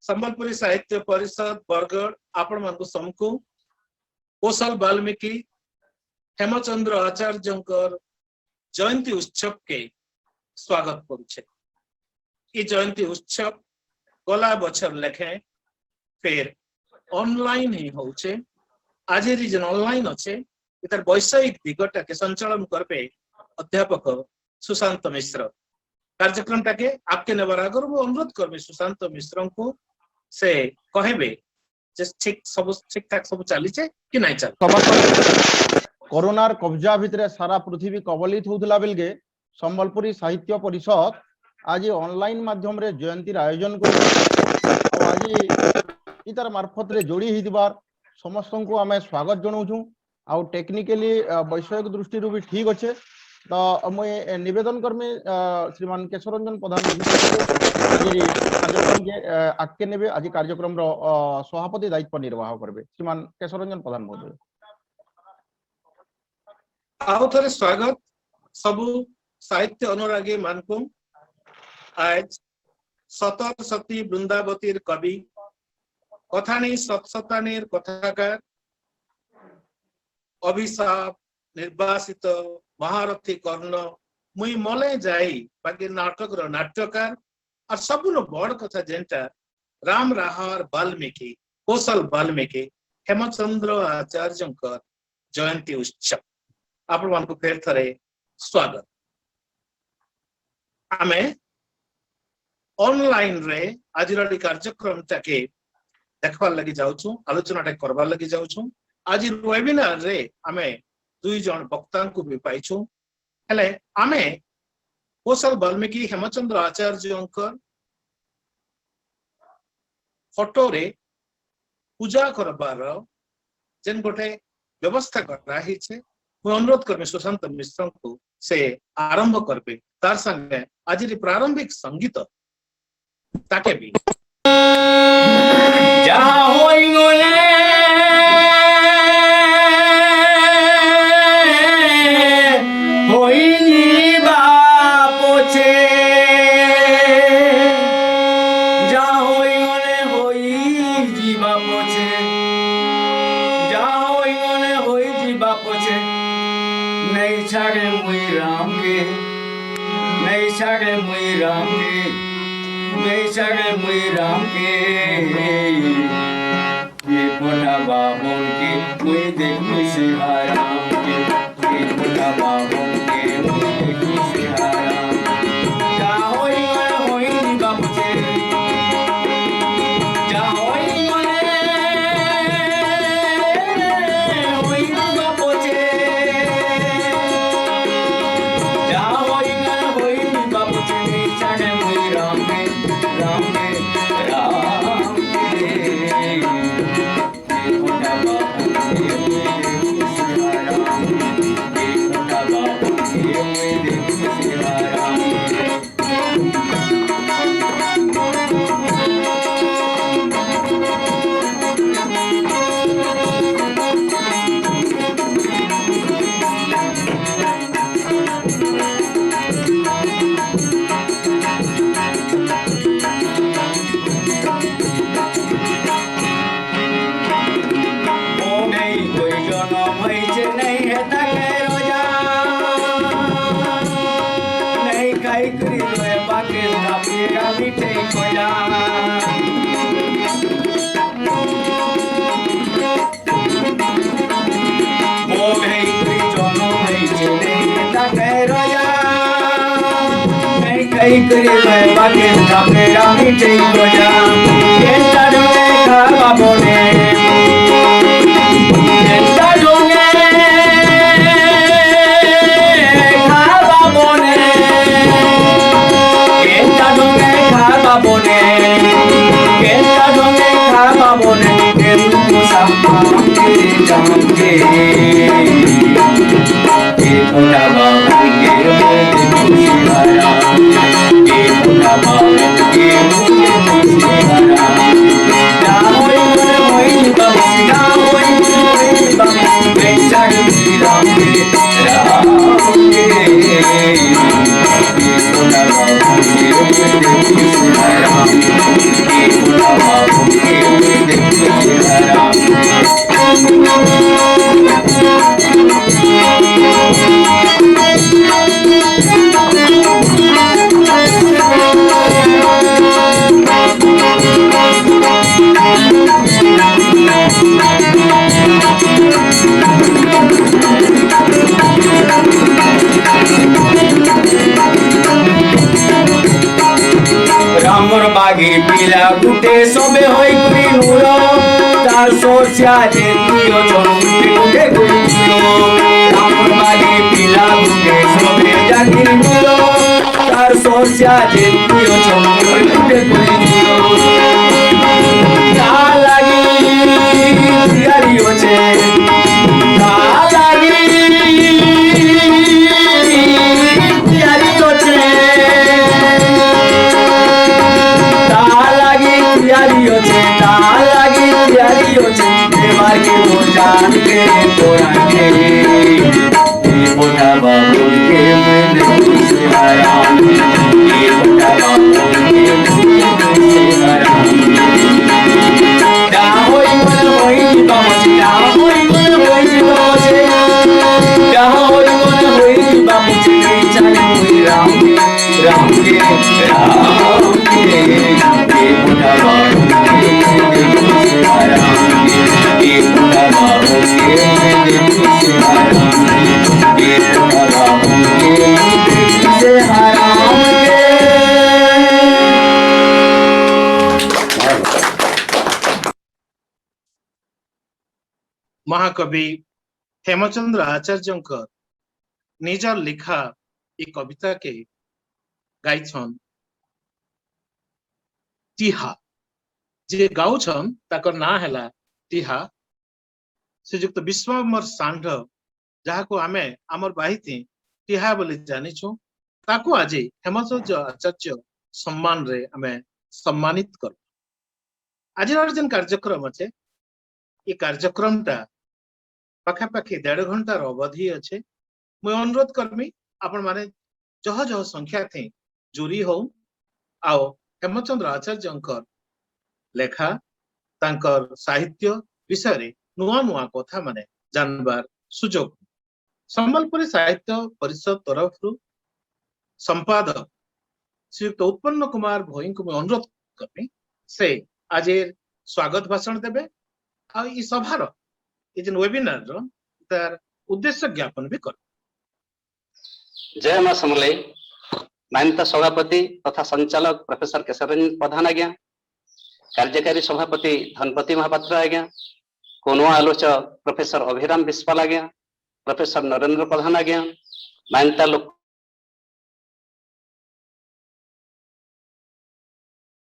संबलपुरी साहित्य परिषद बरगढ़ आपण मान समकु कौशल वाल्मीकि हेमचंद्र आचार्य जयंती उत्सव के स्वागत करुछे। जयंती उत्सव गला बछर लेखे फिर ऑनलाइन ही होचे। आज जन ऑनलाइन अच्छे इतर वैषयिक दिगटा के संचालन करबे अध्यापक सुशांत मिश्र। कार्यक्रम टाके आपके नेबार आगर वो अनुरोध करबे सुशांत मिश्र को से कहबे जे ठीक ठाक सब चली कि नहीं चल। कोरोनार कब्जा भितरे सारा पृथ्वी कबलित होउतला बेलगे संबलपुरी साहित्य परिषद आज ऑनलाइन माध्यम रे जयंती आयोजन कर आज इतार मार्फत रे जोड़ी हिदिबार समस्त को आमे स्वागत जनाऊँ। आ टेक्निकली वैषयिक दृष्टि भी ठीक अच्छे तो मुझे निवेदन करमी श्रीमान केशवरंजन प्रधान कार्यक्रम के आगे ने आज कार्यक्रम सभापति दायित्व निर्वाह करेंगे श्रीमान केशवरंजन प्रधान महोदय। आउ थे स्वागत सबु साहित्य अनुरागी मान को। आज सतर सती वृंदावतीर कवि कथानी सतसतानीर कथाकार अभिशाप निर्वासित महारथी कर्ण मुई मले जाई बाकी नाटक रो नाट्यकार और सबुन बड़ कथा जेनटा राम राहार वाल्मीकि कौशल वाल्मीकि हेमचंद्र आचार्य जयंती उत्सव आपण मान को फेर थरे स्वागत। आमे ऑनलाइन रे आज कार्यक्रम टाके देखबार लगी जाऊँ आलोचना करबार लगी जाऊँ। आज वेबिनार रे आमे दुई जन वक्ता को भी पाइछु हेले आमे कौशल वाल्मीकि हेमचंद्र आचार्य फोटो रे पूजा करबार जेन गोटे व्यवस्था करा ही छे मैं अनुरोध करबे सुशांत मिश्र को से आरंभ करबे तार संगे आज प्रारंभिक संगीत ताके भी जहाँ होई गोले राम के ये कोठा बाबों के मुझे देखो सिहाराम के ये कोठा बाबों के मुझे देखो सिहाराम जा होई बाबू से जा होई बाबू से जा होई बाबू से चाहे मुझे राम के करे मैं बाके जापे रामी चई गोया ये ताडोंगे खावा बोने ये ताडोंगे खावा बोने ये ताडोंगे खावा बोने ये ताडोंगे खावा बोने के मुसाफा के जाऊंगे ये कोना बाबा के खुशियारा आमर बागी पिला गुटे सबे होई गुरी नूर तार सोसिया जे तुयो चंदे गुटे गुरी नूर आमर बागी पिला गुटे सबे जागी नूर तार सोसिया जे तुयो चंदे गुटे गुरी नूर ता लागी यारी ओचे ता लागी यारी ओचे के वो जान के तोरांगे ये मोटा बाबू के मैंने खुशी आया ये मोटा बाबू के मैंने खुशी आया क्या होई बाबूजी क्या होई बाबूजी क्या होई बाबूजी चल कोई राम के ये मोटा बाबू के मैंने खुशी आया महाकवि हेमचंद्र आचार्य निजर लिखा एक कविता के गाइछन टीहा जे गाउछन ताकर ना हैला टीहा श्रीजुक्त विश्वम्बर षांढ जहाको आमे आमर बाहिती टीहा बोली जानिछु ताको आज हेमचंद्र आचार्य सम्मान रे आमे सम्मानित कर आज जेन कार्यक्रम अच्छे ये कार्यक्रम टा पाखापाखि 1.5 घंटार अवधि अच्छे मुझे अनुरोध करमी आपण माने जह जह संख्या थे जुरी हो आओ हेमचंद्र आचार्य लेखा तांकर साहित्य विषय रे नुआ नुआ कथा माने जानबार सुजोग संबलपुरी साहित्य परिषद तरफ संपादक श्रीयुक्त उत्पन्न कुमार भोई को मैं अनुरोध करमी से आज स्वागत भाषण देबे आ ई सभार ये जेन वेबिनार रो तार उद्देश्य ज्ञापन भी कर। जय मां समले मान्यता सभापति तथा संचालक प्रोफेसर केशवरंजन प्रधान आज्ञा कार्यकारी सभापति धनपति महापात्र आज्ञा कोनुआ आलोचक प्रोफेसर अभिराम बिस्वाल आज्ञा प्रोफेसर नरेंद्र प्रधान आज्ञा मान्यता लोक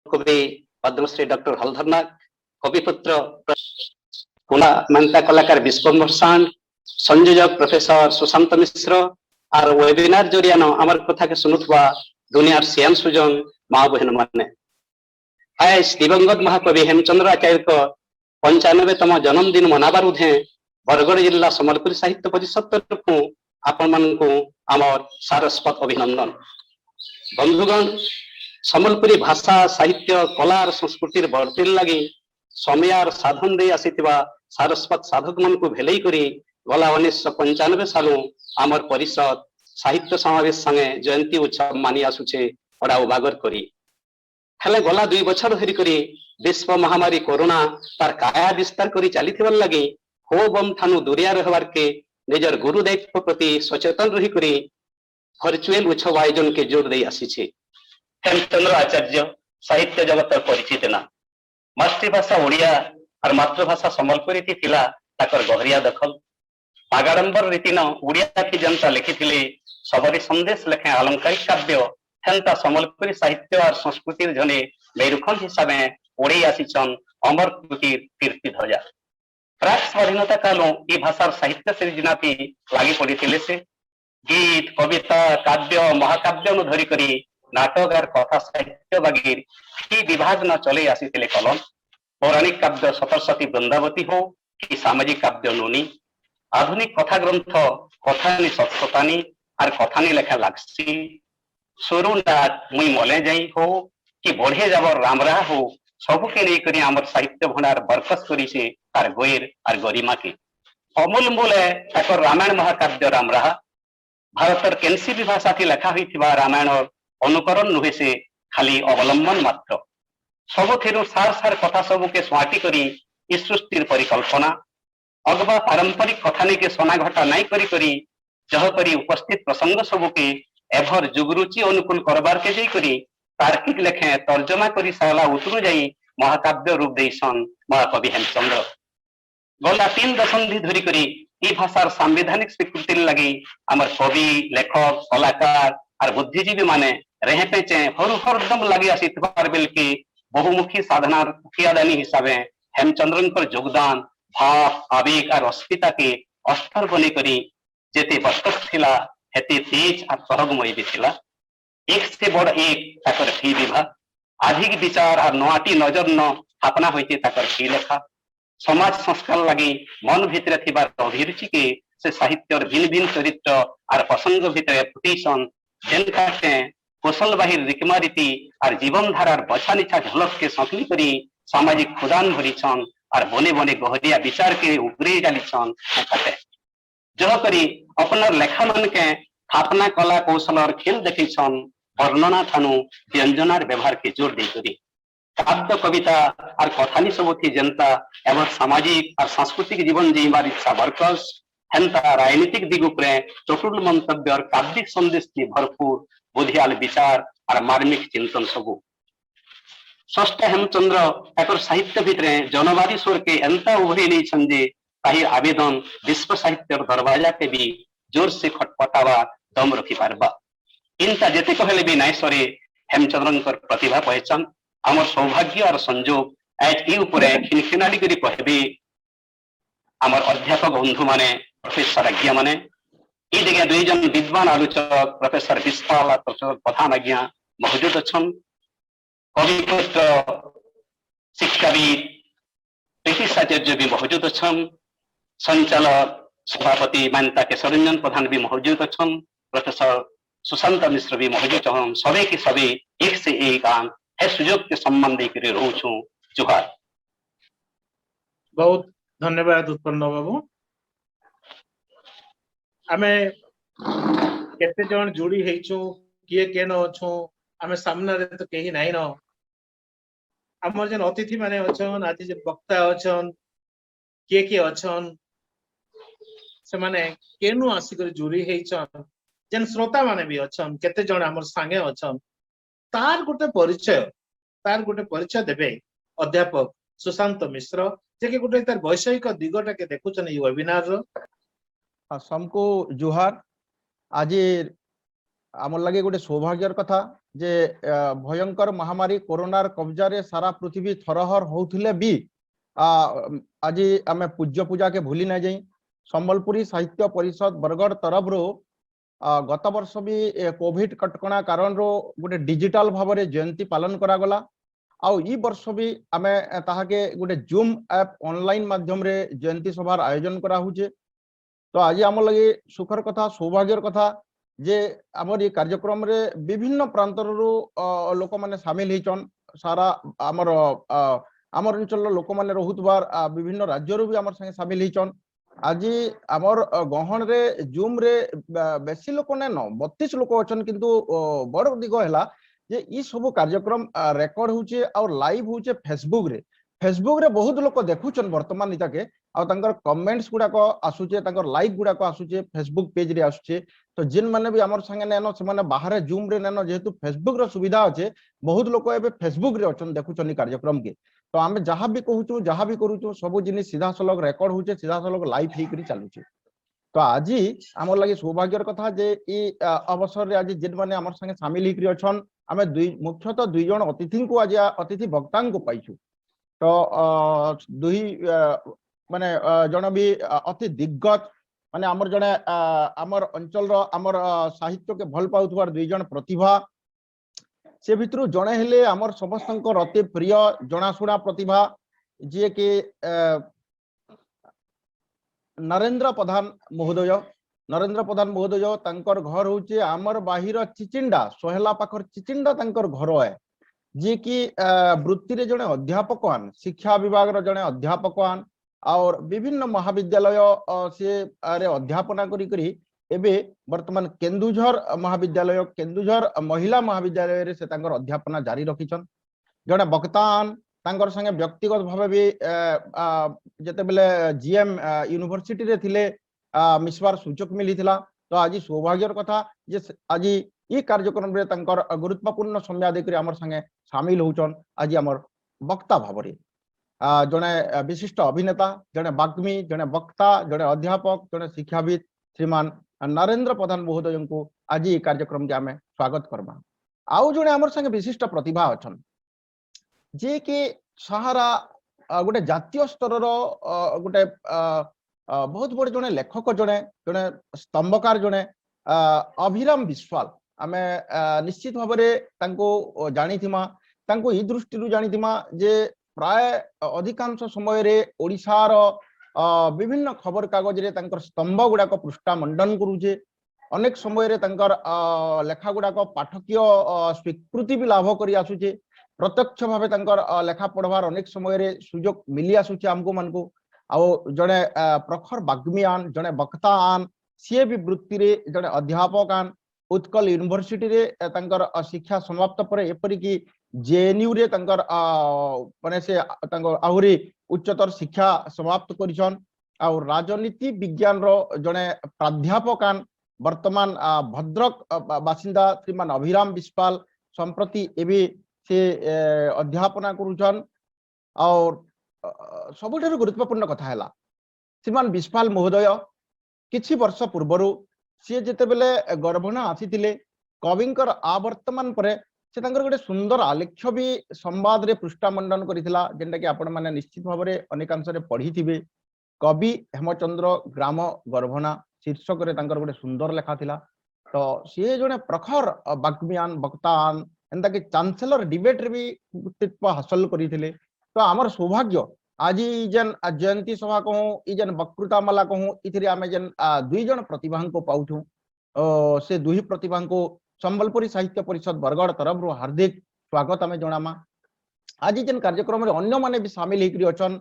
कवि पद्मश्री डॉक्टर हलधर नाग कविपुत्र पुना मान्यता कलाकार विश्वम्बर षांढ संयोजक प्रोफेसर सुशांत मिश्र और वेबिनार जरिया आमर कथा के सुनुवा दुनियार सियान सुजन माँ बहन माने आज दिवंगत महाकवि हेमचंद्र आचार्य को 95तम जन्मदिन मनाबार उधे बरगढ़ जिला संबलपुरी साहित्य परिषद तरफ आपण मानकु आमर सारस्वत अभिनंदन। बंधुगण संबलपुरी भाषा साहित्य कला और संस्कृति बढ़ती लगी समय साधन दे आसीथिबा सारस्वत साधक मन को भेलई करी गला 1995 साल आमर परिषद साहित्य समावेश संगे जयंती उत्सव मानी आसुचे बड़ा उबागर करी हेले गला 2 बछर धरी करी विश्व महामारी कोरोना तार काया विस्तार करी चलीथिबार लगी हो बम थानु दुरिया रहबार के निजर गुरु दायित्व प्रति सचेतन रही करी वर्चुअल उत्सव आयोजन के जोर दे आसीछे। हेमचंद्र आचार्य साहित्य जगत परिचित ना मातृभाषा ओडिया और मातृभाषा संबलपुरी थिला ताकर गहरिया दखल आगाडंबर रीति न ओडिया की जनता लिखिथिले सबरी संदेश लेखे अलंकारिक काव्य हेंता संबलपुरी साहित्य और संस्कृति जने मेरुखंड हिसाब से ओढ़े आसीचन अमर कृतिर कीर्ति ध्वजा प्राक स्वाधीनता काल ये भाषार साहित्य सृजनाती लगी पड़ी से गीत कविता काव्य महाकाव्य धरी करी नाटक और कथा साहित्य बागीर की विभाग न चले आसी कलम पौराणिक काव्य सतरसती वृंदावती हो कि सामाजिक काव्य नोनी आधुनिक कथा ग्रंथ कथानी सत्सतानी और कथानी लेखा लागसी सुरु नाट मुई मले जाई हो कि बढ़े जाबर रामरा हो सबके नहीं करी आमर साहित्य भंडार बरकस करी से तार गोयर और गरिमा के अमूल मूल ताकर रामायण महाकाव्य रामरा भारतर केनसी भी भाषा थी लेखा हुई रामायण अनुकरण नुहे से खाली अवलंबन मात्र सबुथिरु सार सार कथा सबू के स्वाटी करी सृष्टिर परिकल्पना अगवा पारंपरिक कथानी के सोना घटा नाई करी करी जह करी उपस्थित प्रसंग सबू के एभर जुगरुचि अनुकूल करबार के जई करी तार्किक लेखे तर्जमा करी साला उतरू जाई महाकाव्य रूप देसन महाकवि हेमचंद्र गला 3 दशंधि धरी करी ई भाषार संवैधानिक स्वीकृति लगी आमर कवि लेखक कलाकार और बुद्धिजीवी माने रहे पेचे हरदम लगी आसितबार बेल की बहुमुखी साधनार मुखियादानी हिसाबे हेमचंद्रनकर योगदान भाव आवेग और अस्मिता के अस्तर बनी करी जेते बस्तक थिला हेते तेज और सहगमय भी थिला एक से बड़ एक ताकर फी विभाग अधिक विचार और नोआटी नजर न स्थापना होती ताकर फी लेखा समाज संस्कार लगी मन भितर थिबार अभिरुचि के से साहित्य भिन्न भिन्न चरित्र और प्रसंग भितर फुटीसन जेनका कौशल बाहिर रिकमा रीति और जीवन धारार बछा निछा झलक के सकली करी सामाजिक खुदान भरीछन और बने बने गहरिया विचार के उगरे जालीछन कटे जो करी अपना लेखा मन के स्थापना कला कौशल और खेल देखीछन वर्णना थानु व्यंजनार व्यवहार के जोर दे करी काव्य कविता और कथानी सब थी जनता एवं सामाजिक और सांस्कृतिक जीवन जीवार इच्छा बरकस हेन्ता राजनीतिक दिग उपरे चतुर मंतव्य और काव्यिक संदेश की भरपूर बुद्धियाल विचार और मार्मिक चिंतन सबू षष्ठ हेमचंद्र एक साहित्य भितर जनवादी स्वर के एंता उभरी नहीं छे ताही आवेदन विश्व साहित्य दरवाजा के भी जोर से खटपटावा दम रखी पारबा इनता जेते कहले भी नाय सरे हेमचंद्रनकर प्रतिभा पहचान आमर सौभाग्य और संजोग आज ई उपरे खिनखिनाली करी कहबे आमर अध्यापक बंधु माने प्रोफेसर आज्ञा माने ई जगह दुई जन विद्वान आलोचक प्रोफेसर विस्ताल और प्रोफेसर प्रधान आज्ञा मौजूद अछन कविपुत्र शिक्षाविद ब्रिटिश आचार्य भी मौजूद अछन संचालक सभापति मान्यता केशरंजन प्रधान भी मौजूद अछन प्रोफेसर सुशांत मिश्र भी मौजूद छन सबे के सबे एक से एक आन है सुजोग के सम्मान दे कर रहू छु जुहार बहुत धन्यवाद उत्पन्न बाबू आमे केते जन जोड़ी हेचु किए केन अछु आमे सामने रे तो केही नाही न हमर जन अतिथि माने अछन आज जे वक्ता अछन के अछन से माने केनु आसी कर जोड़ी हेचन जन श्रोता माने भी अछन केते जन हमर संगे अछन तार गोटे परिचय देबे अध्यापक सुशांत मिश्र जे के गोटे तार वैषयिक दिगटा के देखुछन ई वेबिनार रो सबको जुहार आज आम लगे गोटे सौभाग्यर कथा जे भयंकर महामारी कोरोनार कब्जा रे सारा पृथ्वी थरहर होउथिले भी आज आम पूज्य पूजा के भूली ना जाई संबलपुरी साहित्य परिषद बरगढ़ तरफ रो गत वर्ष भी कोविड कटकणा कारण रो गोटे डिजिटल भाव में जयंती पालन करा गला आउ ई वर्ष भी आमे ताहाके गोटे जूम ऐप ऑनलाइन माध्यम रे जयंती सभार आयोजन करा हुचे तो आज आम लगे सुखर कथा सौभाग्यर कथा जे आमर ये कार्यक्रम रे विभिन्न प्रांतर लोक माने शामिल होचन सारा आमर अंचल लोक माने रहुतबार विभिन्न राज्य रो भी आमर संगे शामिल होचन आज आमर गहन रे जूम रे बेसी लोक ने न 32 लोक अछन किंतु बड़ दिग हैला जे ई सब कार्यक्रम रेकॉर्ड होचे और लाइव होचे फेसबुक रे बहुत लोक देखुचन वर्तमान इता के आ तंकर कमेंट्स गुडा को आसुचे तंकर लाइक गुडा को आसुचे फेसबुक पेज रे आसुचे तो जिन माने भी हमर संगे नेनो से माने बाहर जूम रे नेनो जेहेतु फेसबुक रो सुविधा अछि बहुत लोक एबे फेसबुक रे अछन देखुचन कार्यक्रम के तो आमे जहां भी कहूचु जहां भी करूचु सब जिनिस सीधा सलग रेकॉर्ड होचे सीधा सलग लाइव ही करी चालुचे तो आज हमर लागि सौभाग्यर कथा जे ई अवसर रे आज जिन माने हमर संगे शामिल हिकरी अछन आमे मुख्यतः दुई जन अतिथि को आज अतिथि वक्ता को पाइछु तो दुई माने जन भी अति दिग्गज माने आमर जने आमर अंचल रो आमर साहित्य के भल पाउथवार दुई जन प्रतिभा से भितरु जने हेले आमर समस्तंकर अति प्रिय जनाशुना प्रतिभा जे के नरेंद्र प्रधान महोदय तंकर घर होचे आमर बाहिर चिचिंडा सोहेला पाखर चिचिंडा तंकर घर है जे कि वृत्ति रे जने अध्यापक आन शिक्षा विभाग रो जने अध्यापक आन और विभिन्न महाविद्यालय से अरे अध्यापना करी करी एबे वर्तमान केन्दुझर महाविद्यालय केन्दुझर महिला महाविद्यालय रे से तंकर अध्यापना जारी रखिछन जने वक्तान तंकर संगे व्यक्तिगत भावे भी जते बेले जीएम यूनिवर्सिटी रे थिले मिसवार सूचक मिली थिला तो आज सौभाग्यर कथा जे आज ई कार्यक्रम रे तंकर गुरुत्वपूर्ण समय देकर आमर संगे शामिल होचन आज आमर वक्ता भावरे जड़े विशिष्ट अभिनेता जड़े वाग्मी जड़े वक्ता जड़े अध्यापक जड़े शिक्षाविद श्रीमान नरेंद्र प्रधान महोदय को आज ये कार्यक्रम के आम स्वागत करवा आउ जड़े आमर संगे विशिष्ट प्रतिभा अच्छन जे कि सहारा गोटे जातीय स्तर गोटे बहुत बड़े जड़े लेखक जड़े जड़े स्तंभकार जड़े अभिराम विश्वाल आमे निश्चित भाव में जानिथिमा तांको ई दृष्टि जानिथिमा जे प्राय अधिकांश समय रे ओडिशार विभिन्न खबर कागज रे तांकर स्तंभ गुड़ाक पृष्ठा मंडन करूचे अनेक समय रे तांकर लेखा गुड़ाक पाठकीय स्वीकृति भी लाभ करी आसुचे प्रत्यक्ष भाव तांकर लेखा पढ़वार अनेक समय रे सुजोग मिली आसुचे आमको मानको आउ जड़े प्रखर वाग्मियान जड़े वक्ता आन सी भी वृत्ति रे जड़े अध्यापक आन उत्कल यूनिवर्सिटी रे तांकर शिक्षा समाप्त पर एपरिकी जेएनयू रे तांकर माने से तांकर आहुरी उच्चतर शिक्षा समाप्त करिछन और राजनीति विज्ञान रो जड़े प्राध्यापक आन वर्तमान भद्रक बासिंदा श्रीमान अभिराम विश्वाल संप्रति एबी से अध्यापना करुछन और सबुठारु गुरुत्वपूर्ण कथा हैला श्रीमान विश्वाल महोदय किछि वर्ष पूर्वरु सी जेते बेले गर्भणा आसीथिले कविंकर आवर्तमान परे से तांकर गोटे सुंदर आलेख्य भी संवाद रे पृष्ठा मंडन करिथिला जेंटा कि आपण माने निश्चित भाव रे अनेकांश रे पढ़िथिबे कवि हेमचंद्र ग्राम गर्भणा शीर्षक रे तांकर गोटे सुंदर लेखा थिला तो सी जने प्रखर वाग्मियान वक्तान एंता कि चांसलर डिबेट रे भी व्यक्तित्व हासिल करिथिले तो आमर सौभाग्य आज जेन जयंती सभा कहूँ जेन वक्तृता माला कहूँ इथिरे आमे जेन दुई जन प्रतिभा को पाउठू से दुही प्रतिभा को संबलपुरी साहित्य परिषद बरगढ़ तरफ रो हार्दिक स्वागत आमे जणामा आज जेन कार्यक्रम रे अन्य माने भी शामिल हेकरी अछन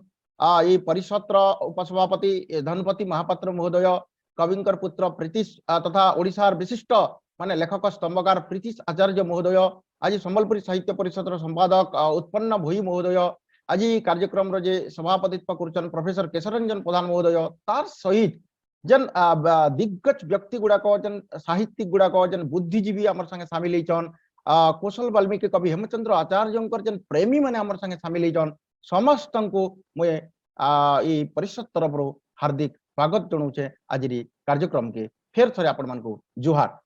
ये परिषद रो उपसभापति धनपति महापात्र महोदय कविंकर पुत्र प्रीतिश तथा ओडिशार विशिष्ट माने लेखक स्तंभकार प्रीतिश आचार्य महोदय आज संबलपुरी साहित्य परिषद रो संपादक उत्पन्न भोई महोदय आज कार्यक्रम रो जे सभापतित्व करुचन प्रोफेसर केशरंजन प्रधान महोदय तार सहित जन दिग्गज व्यक्ति गुड़ाक जन साहित्यिक गुड़ाक जन बुद्धिजीवी आमर संगे शामिल होइछन कौशल वाल्मीकि कवि हेमचंद्र आचार्य जन प्रेमी माने आमर संगे शामिल होइछन समस्त को मुए ई परिषद तरफ रो हार्दिक स्वागत जणाउछे आज कार्यक्रम के फेर थरे आपण मान को जुहार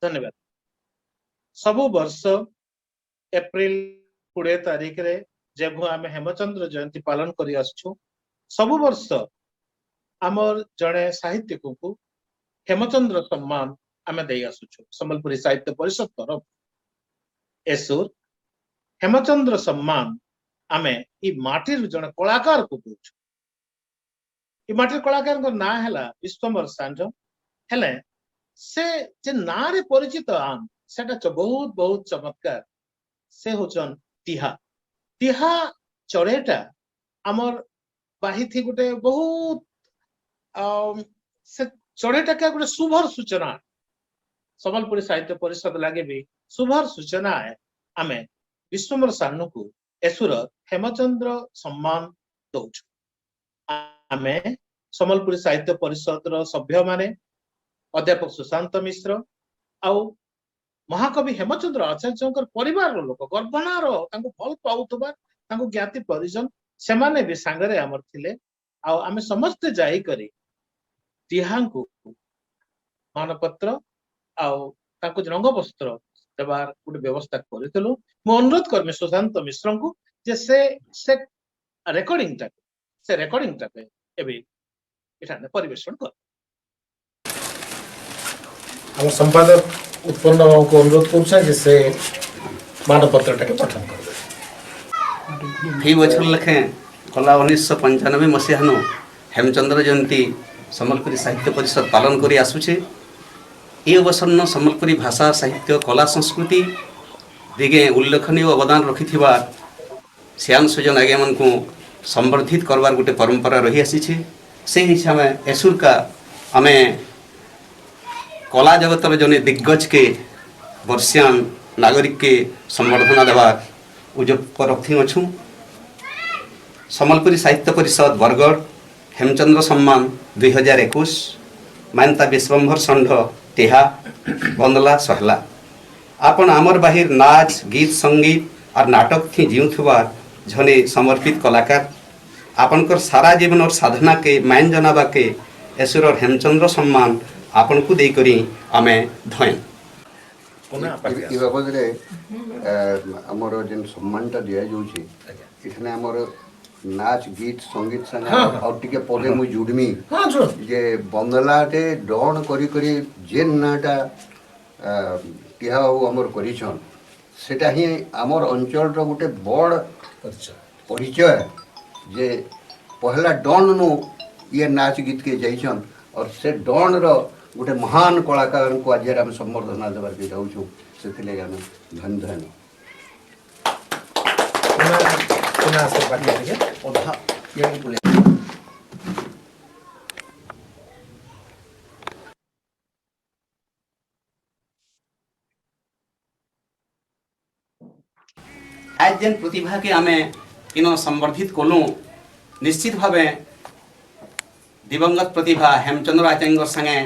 धन्यवाद सबु वर्ष एप्रिल 20 तारीख रे जेभु आमे हेमचंद्र जयंती पालन करी आसछु सबु वर्ष आमर जड़े साहित्यिक को हेमचंद्र सम्मान आमे दे आसुछु संबलपुरी साहित्य परिषद तरफ एसुर हेमचंद्र सम्मान आमे ई माटीर जड़े कलाकार को दोछु ई माटीर कलाकार को ना हैला विश्वम्बर सांझ हेले से जे ना रे परिचित आन सेटा बहुत बहुत चमत्कार से होचन तिहा तिहा चढ़ेटा आमर बाही थी गोटे बहुत से चढ़ेटा क्या गोटे शुभर सूचना संबलपुरी साहित्य परिषद लगे भी शुभर सूचना है आमे विश्वम्बर सानू को एसुर हेमचंद्र सम्मान दौछु आमे संबलपुरी साहित्य परिषद रो सभ्य माने अध्यापक सुशांत मिश्र आउ महाकवि हेमचंद्र आचार्य परिवार लोक गर्भणार भल पाउथबा ज्ञाति परिजन से माने भी सांगरे आमर थिले आ आमे समस्त जाई करी तिहांकु मानपत्र आउ तांको रंग वस्त्र देवार गोटे व्यवस्था करितलु मो अनुरोध करमे सुशांत मिश्र को जे से रेकॉर्डिंग टाके एबे एठाने परिवेषण कर हम संपादक उत्पन्न बाबू को अनुरोध कर जिससे मानपत्र टाके पठन कर फी बछर लेखे कला 1995 मसीहानु हेमचंद्र जयंती संबलपुरी साहित्य परिषद पालन करी आसुचे ये अवसर संबलपुरी भाषा साहित्य कला संस्कृति दिगे उल्लेखनीय अवदान रखिथिबा श्याम सुजन आगे मन को संवर्धित करवार गोटे परंपरा रही आसी से हिसाब में एसुर का आमे कला जगतर जने दिग्गज के वर्षियान नागरिक के संवर्धना देवार उजप रखी अच्छू संबलपुरी साहित्य परिषद बरगढ़ हेमचंद्र सम्मान 2021 मानता विश्वम्भर षंढ टेहा बंदला सहला आपण आमर बाहिर नाच गीत संगीत और नाटक थी जीउथुबार झने समर्पित कलाकार आपनकर सारा जीवन और साधना के मान जनाबा के ऐश्वर और हेमचंद्र सम्मान आपन को दे करी आमे धय इ बाबदरे हमर जेन सम्मानटा दिया जाउछि इखने हमर नाच गीत संगीत संग और टिके पदे मु जुडमी जे बंदलाटे डन करी करी जेन नाटा टिहा बाबू हमर करिछन सेटा ही हमर अंचल रो गुटे बड़ परिचय जे पहला डन नु ये नाच गीत के जाइछन और से डन रो गोटे महान कलाकार को आज आम संबर्धना देवार के जाऊँ से आम धन धन आज जेन प्रतिभा के आमे इन संवर्धित कलु निश्चित भावे दिवंगत प्रतिभा हेमचंद्र आचार्य संगे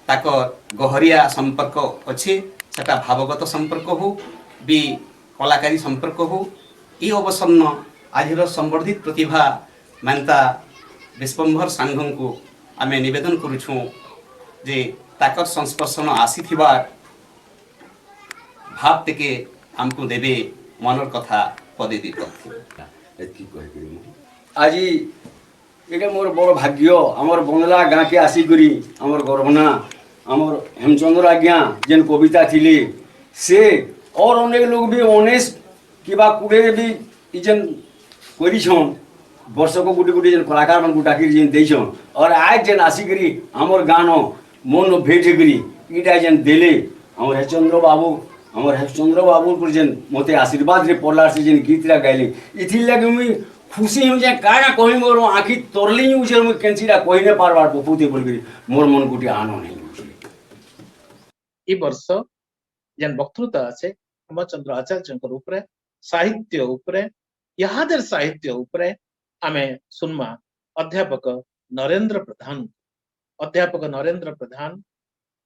ताकर गहरिया संपर्क अच्छे सेटा भावगत संपर्क हो भी कलाकारी संपर्क हो ये अवसन्न आज संवर्धित प्रतिभा मानता विश्वम्भर सांघ को आमे निवेदन करुछुं जे ताकर संस्पर्शन आसीथिबार भाव टिके आमको देवे मनर कथा पदे दी आज ये मोर बड़ भाग्य आमर बंगला गाँ के आसिकरी आमर गरभना आमर हेमचंद्र आज्ञा जेन कविता थिले से और अनेक लोग भी 19 कि 20 भी जेन करिछन वर्ष को गुटी गुटी जेन कलाकार मन गुटाकी जेन देछन और आज जेन आसिकरी आमर गाँ न मन भेट करी इटा जेन देले आमर हेमचंद्र बाबू को जेन मते आशीर्वाद रे पड़ला से जेन गीतरा गाइले इथिल लगे मुई खुशी हूँ जे काना कहि मोर आँखि तरली उछे मुई केनसीरा कहि ने पारबार बपुते बोलकरी मोर मन गुटी आनो नहीं ई वर्ष जेन वक्तृता আছে हेमचंद्र आचार्यंकर उपरे साहित्य उपरे याहादेर साहित्य उपरे आमे सुनमा अध्यापक नरेंद्र प्रधान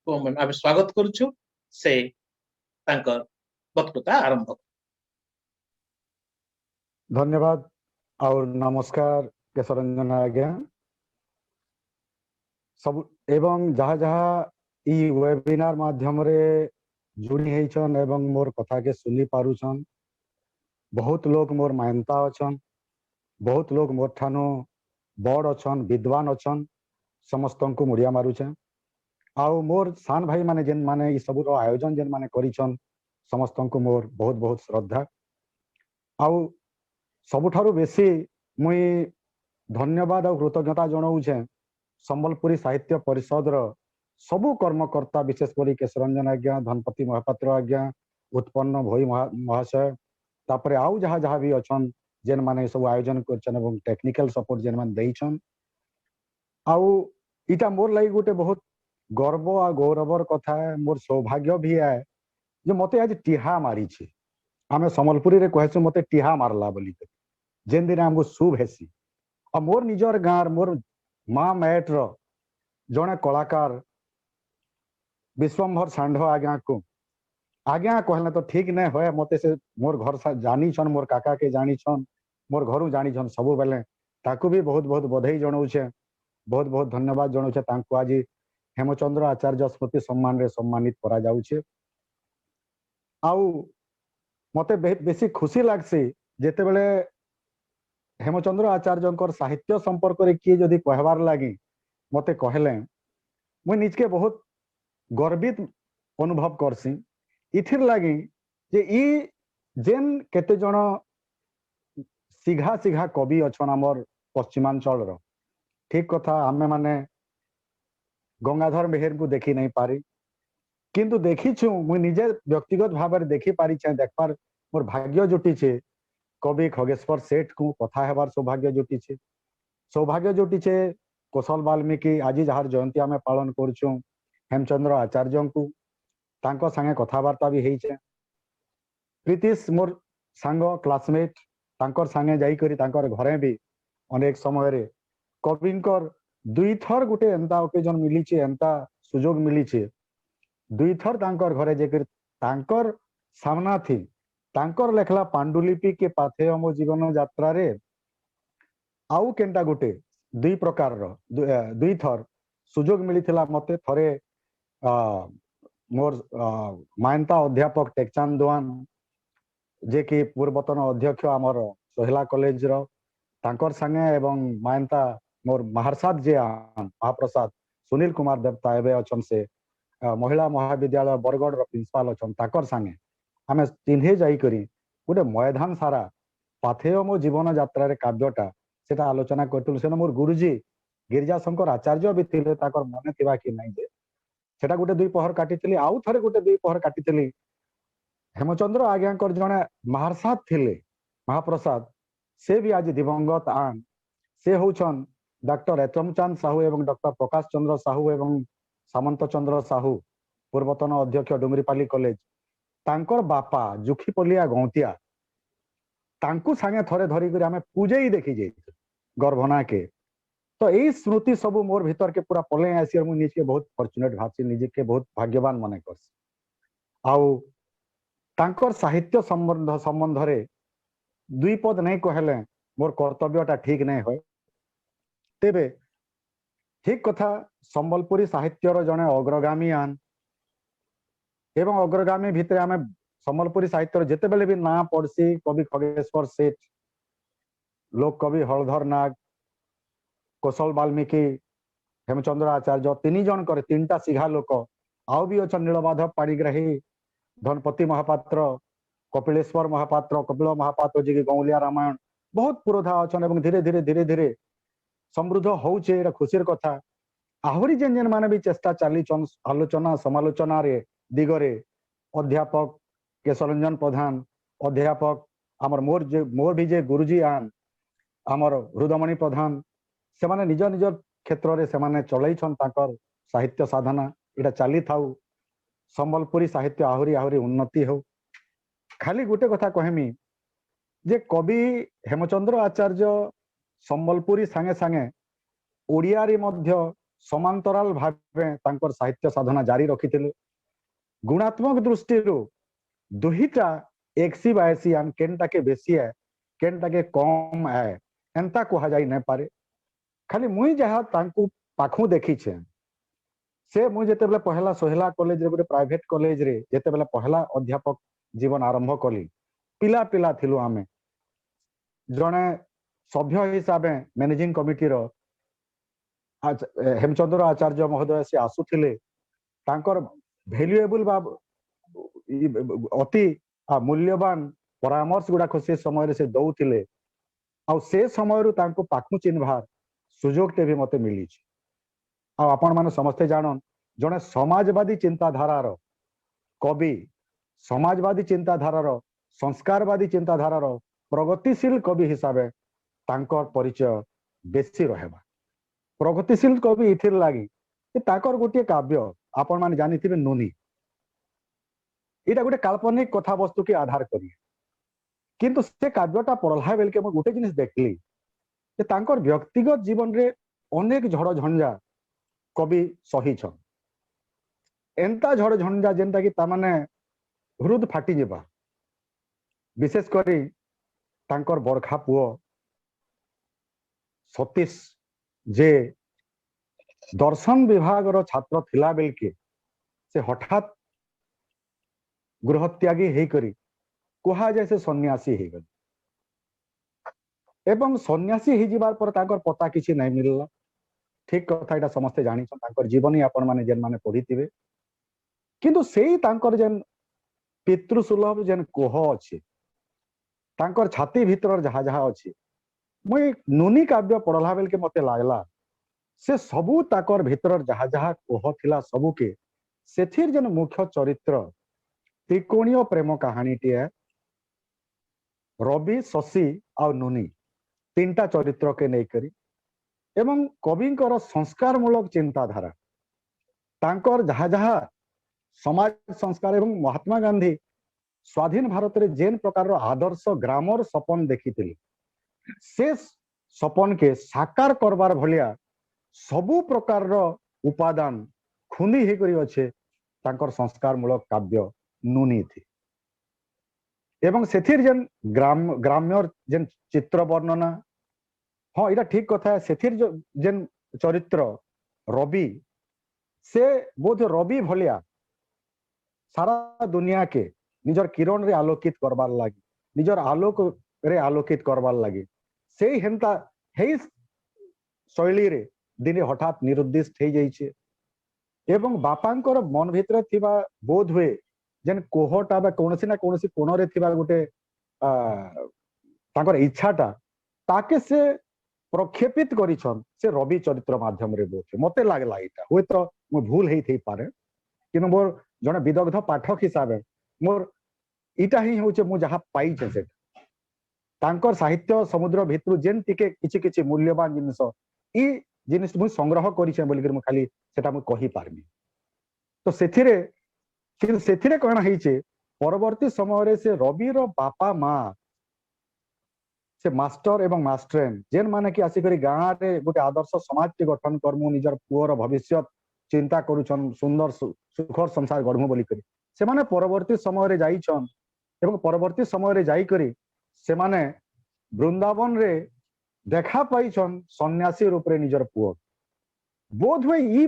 को आमे स्वागत करूछु से तांकर वक्तृता आरंभ धन्यवाद और नमस्कार केशरंजन आज्ञा सब एवं जहाँ जहाँ ई वेबिनार माध्यम रे जुड़ी हेचन एवं मोर कथा के सुनी पारुछन बहुत लोग मोर मानता अछन बहुत लोग मोर ठानो बड़ अछन विद्वान अछन समस्त को मुड़िया मारुछे आउ मोर सान भाई माने जेन माने ई सब रो आयोजन जेन माने करिछन समस्त को मोर बहुत बहुत श्रद्धा आउ सबुठारु बेसी मुई धन्यवाद और कृतज्ञता जनाऊे संबलपुरी साहित्य परिषद रो सबु कर्मकर्ता विशेष करी केशरंजन आज्ञा धनपति महापात्र आज्ञा उत्पन्न भोई महाशय तापरे आउ जहाँ जहाँ भी अछन जेन माने सब आयोजन करछन एवं टेक्निकल सपोर्ट जेन माने देइछन आउ इटा मोर लागि गोटे बहुत गर्व आ गौरवर कथा है मोर सौभाग्य भी है जे मते आज टिहा मारी छी आमे संबलपुरी रे कहछु मते टिहा मारला बोली जेन दिन हमको शुभ हेसी और मोर निजर गाँव मोर माँ मैट रो जड़े कलाकार विश्वम्भर सांढ आज्ञा को आज्ञा कहले तो ठीक नहीं होए मते से मोर घर जानी छन मोर काका के जानी छन मोर घरू जानी छन सब बेले ताकू भी बहुत बहुत बधाई जनाऊे बहुत बहुत धन्यवाद जनाऊे तांको आज हेमचंद्र आचार्य स्मृति सम्मान रे सम्मानित करा जाउछे आउ मते बेसी खुशी लागसी जेते बेले हेमचंद्र आचार्य साहित्य संपर्क रे किए जदि कहबार लगी मते कहले मुई निजके बहुत गर्वित अनुभव करसी इथिर लगी जे ई जेन केते जण सिघा सिघा कवि अछन हमर पश्चिमांचल रो ठीक कथा आमे माने गंगाधर मेहर को देखी नहीं पारी किंतु देखी छु मुई निजे व्यक्तिगत भाव में देखी पारी छे देखबार मोर भाग्य जुटी छे कवि खगेश्वर सेठ को कथा हेबार सौभाग्य जुटी छे कौशल वाल्मीकि आज जार जयंती आमे पालन करछु हेमचंद्र आचार्य को तांको संगे कथावार्ता भी हेइछे प्रीतिश मोर सांग क्लासमेट तांकर संगे जाई करी तांकर घरे भी अनेक समय रे कविंकर दुई थर गुटे एंता ओकेजन मिली छे एंता सुजोग मिली छे दुई थर तांकर घरे जेकर तांकर सामना थी तांकर लेखला पांडुलिपि के पाथेय मो जीवन यात्रा रे आउ केनटा गुटे दुई प्रकार रो दुई थर सुजोग मिलिथिला मते थरे मोर मायंता अध्यापक टेकचांद दोआन जे कि पूर्वतन अध्यक्ष आमर सोहेला कॉलेज रो तांकर संगे एवं मायंता मोर महारसाद जे महाप्रसाद सुनील कुमार देवता एवं अच्छन से महिला महाविद्यालय बरगढ़ प्रिंसिपाल अच्छन ताकर संगे आमे चिन्हे जाई करी गोटे मैदान सारा पाथेय मो जीवन यात्रा रे काव्यटा सेटा आलोचना करतुल सेना मोर गुरुजी गिरिजा शंकर आचार्य भी थिले ताकर मने थिबा कि नहीं जे सेटा गोटे दुई पहर काटितली आउ थरे गोटे दुई पहर काटितली हेमचंद्र आज्ञाकर जने महारसाद थिले महाप्रसाद से भी आज दिवंगत आन से होछन डॉक्टर एतमचंद साहू एवं डॉक्टर प्रकाश चंद्र साहू एवं सामंत चंद्र साहू पूर्वतन अध्यक्ष डुंगरीपाली कॉलेज तांकर बापा जुखीपलिया गौतिया तांकु संगे थरे धरी करी आमे पूजे देखी जे गर्भना के तो यही स्मृति सब मोर भीतर के पूरा पले आसी और निज के बहुत फॉर्चुनेट भाबसी निज के बहुत भाग्यवान मने करसी आउ तांकर साहित्य संबंध रे दुई पद नहीं कहले मोर कर्तव्यटा ठीक नहीं होय तेबे ठीक कथा संबलपुरी साहित्यर जने अग्रगामी आन एवं अग्रगामी भितर आमे संबलपुरी साहित्यर जेते बेले भी ना पड़सी कवि खगेश्वर सेठ लोक कवि हलधर नाग कौशल वाल्मीकि हेमचंद्र आचार्य तीन जन करे तीनटा सिघा लोक आउ भी अच्छा नीलमाधव पाणिग्राही धनपति महापात्र कपिलेश्वर महापात्र कपिल महापात्र जी गौलिया रामायण बहुत पुरोधा अच्छा एवं धीरे धीरे धीरे धीरे समृद्ध होउछे एटा खुशीर कथा आहरी जेन जेन माने भी चेष्टा चली आलोचना समालोचना रे दिगरे अध्यापक केशरंजन प्रधान अध्यापक आमर मोर भी जे गुरुजी आन आमर हृदमणि प्रधान से माने निज निज क्षेत्र रे से माने चलैछन ताकर साहित्य साधना एटा चली थाउ संबलपुरी साहित्य आहरी आहरी उन्नति हो खाली गोटे कथा कहमी जे कवि हेमचंद्र आचार्य संबलपुरी संगे संगे ओडिया रे मध्य समांतराल भावे तांकर साहित्य साधना जारी रखिथिले गुणात्मक दृष्टि दुहिटा एक्सी बायसी आन केनटा के बेसी है केनटा के कम है एंता कहा जाई नहीं पारे खाली मुई जहा तांकु पाखु देखी छे से मुई जेते बेले पहला सोहेला कॉलेज रे गोटे प्राइवेट कॉलेज रे जेते बेले पहला अध्यापक जीवन आरंभ कली पिला पिला थिलु आमे जने सभ्य हिसाब मैनेजिंग कमिटी रो आज हेमचंद्र आचार्य महोदय से आसुथिले तांकर वैल्यूएबल बा अति मूल्यवान परामर्श गुड़ाक से समय से दौले आ से समय तांको पाखु चिन्हबार सुजोग टे भी मते मिली आपण माने समस्ते जानन जने समाजवादी चिंताधारार कवि समाजवादी चिंताधारार संस्कारवादी चिंताधारार प्रगतिशील कवि हिसाब तांकर परिचय बेसी रहेबा प्रगतिशील कवि इथिर लागी ताकर गोटे काव्य आपण माने जानिथिबे नोनी एटा गोटे काल्पनिक कथा वस्तु के आधार करी किंतु से काव्यटा पढ़ला बेल के गोटे जिनिस देखली जे तांकर व्यक्तिगत जीवन रे अनेक झड़ झंझा कवि सही छन एंता झड़ झंझा जेनटा कि तामाने हृद फाटी जेबा विशेष करी तांकर बरखा पुओ सतीश जे दर्शन विभाग रो छात्र थिला बेल के से हठात गृहत्यागी हे करी कुहा जैसे सन्यासी हे गल एवं सन्यासी हे जिबार पर ताकर पता किछि नहीं मिलला ठीक कथा एटा समस्ते जानि छन ताकर जीवनी आपण माने जेन माने पढिथिबे किंतु सेही तांकर जेन पितृसुलभ जेन कोह अछि तांकर छाती भीतर जहा जहा अछि मुई नुनी काव्य पढ़ला बेल के मते लागला से सबू ताकर भीतर जहा जहा कोह थिला सबू के सेथिर जेन मुख्य चरित्र त्रिकोणीय प्रेम कहानी टी है रवि शशि और नुनी तीनटा चरित्र के नहीं करी एवं कविंकर संस्कार मूलक चिंताधारा तांकर जहा जहा समाज संस्कार एवं महात्मा गांधी स्वाधीन भारत रे जेन प्रकार आदर्श ग्रामर सपन देखी से सपन के साकार करबार भलिया सबु प्रकार उपादान खुंदी हे करी अच्छे तांकर संस्कार मूलक काव्य नुनी थी एवं सेथिर जेन ग्राम्य जेन चित्र वर्णना हाँ इटा ठीक कथा है सेथिर जो जेन चरित्र रवि से बोध रवि भलिया सारा दुनिया के निजर किरण रे आलोकित करबार लगी निजर आलोक रे आलोकित करबार लगी से हेंता हे शैली रे दिने हठात निरुद्दिष्ट हो जाइछे एवं बापांकर मन भितर थिबा बोध हुए जेन कोहटा बा कोनसी ना कोनसी कोण रे थिबा गोटे तांकर इच्छाटा ताके से प्रक्षेपित करिछन से रवि चरित्र माध्यम रे बोध मते लागला इटा होय तो मो भूल हेई थई पारे किनु मोर जने विदग्ध पाठक हिसाबे मोर इटा ही होचे मु जहा पाई छे से तांकर साहित्य समुद्र भितरु जेन टिके किछि किछि मूल्यवान जिनिस ई जिनिस मु संग्रह करि छे बोलि मु खाली सेटा मु कहि पारमी तो सेथिरे कहना हेइछे परवर्ती समय रे से रवि रो बापा मां से मास्टर एवं मास्टरेन जेन माने कि आसी करी गां रे गोटे आदर्श समाज के गठन करमु निजर पुअर भविष्य चिंता करूछन सुंदर सुखर संसार गढ़मु बोली करी से माने परवर्ती समय रे जाइछन एवं परवर्ती समय रे जाई करी से माने वृंदावन रे देखा पाइछन सन्यासी रूप रे निजर पुअ बोध हुए ई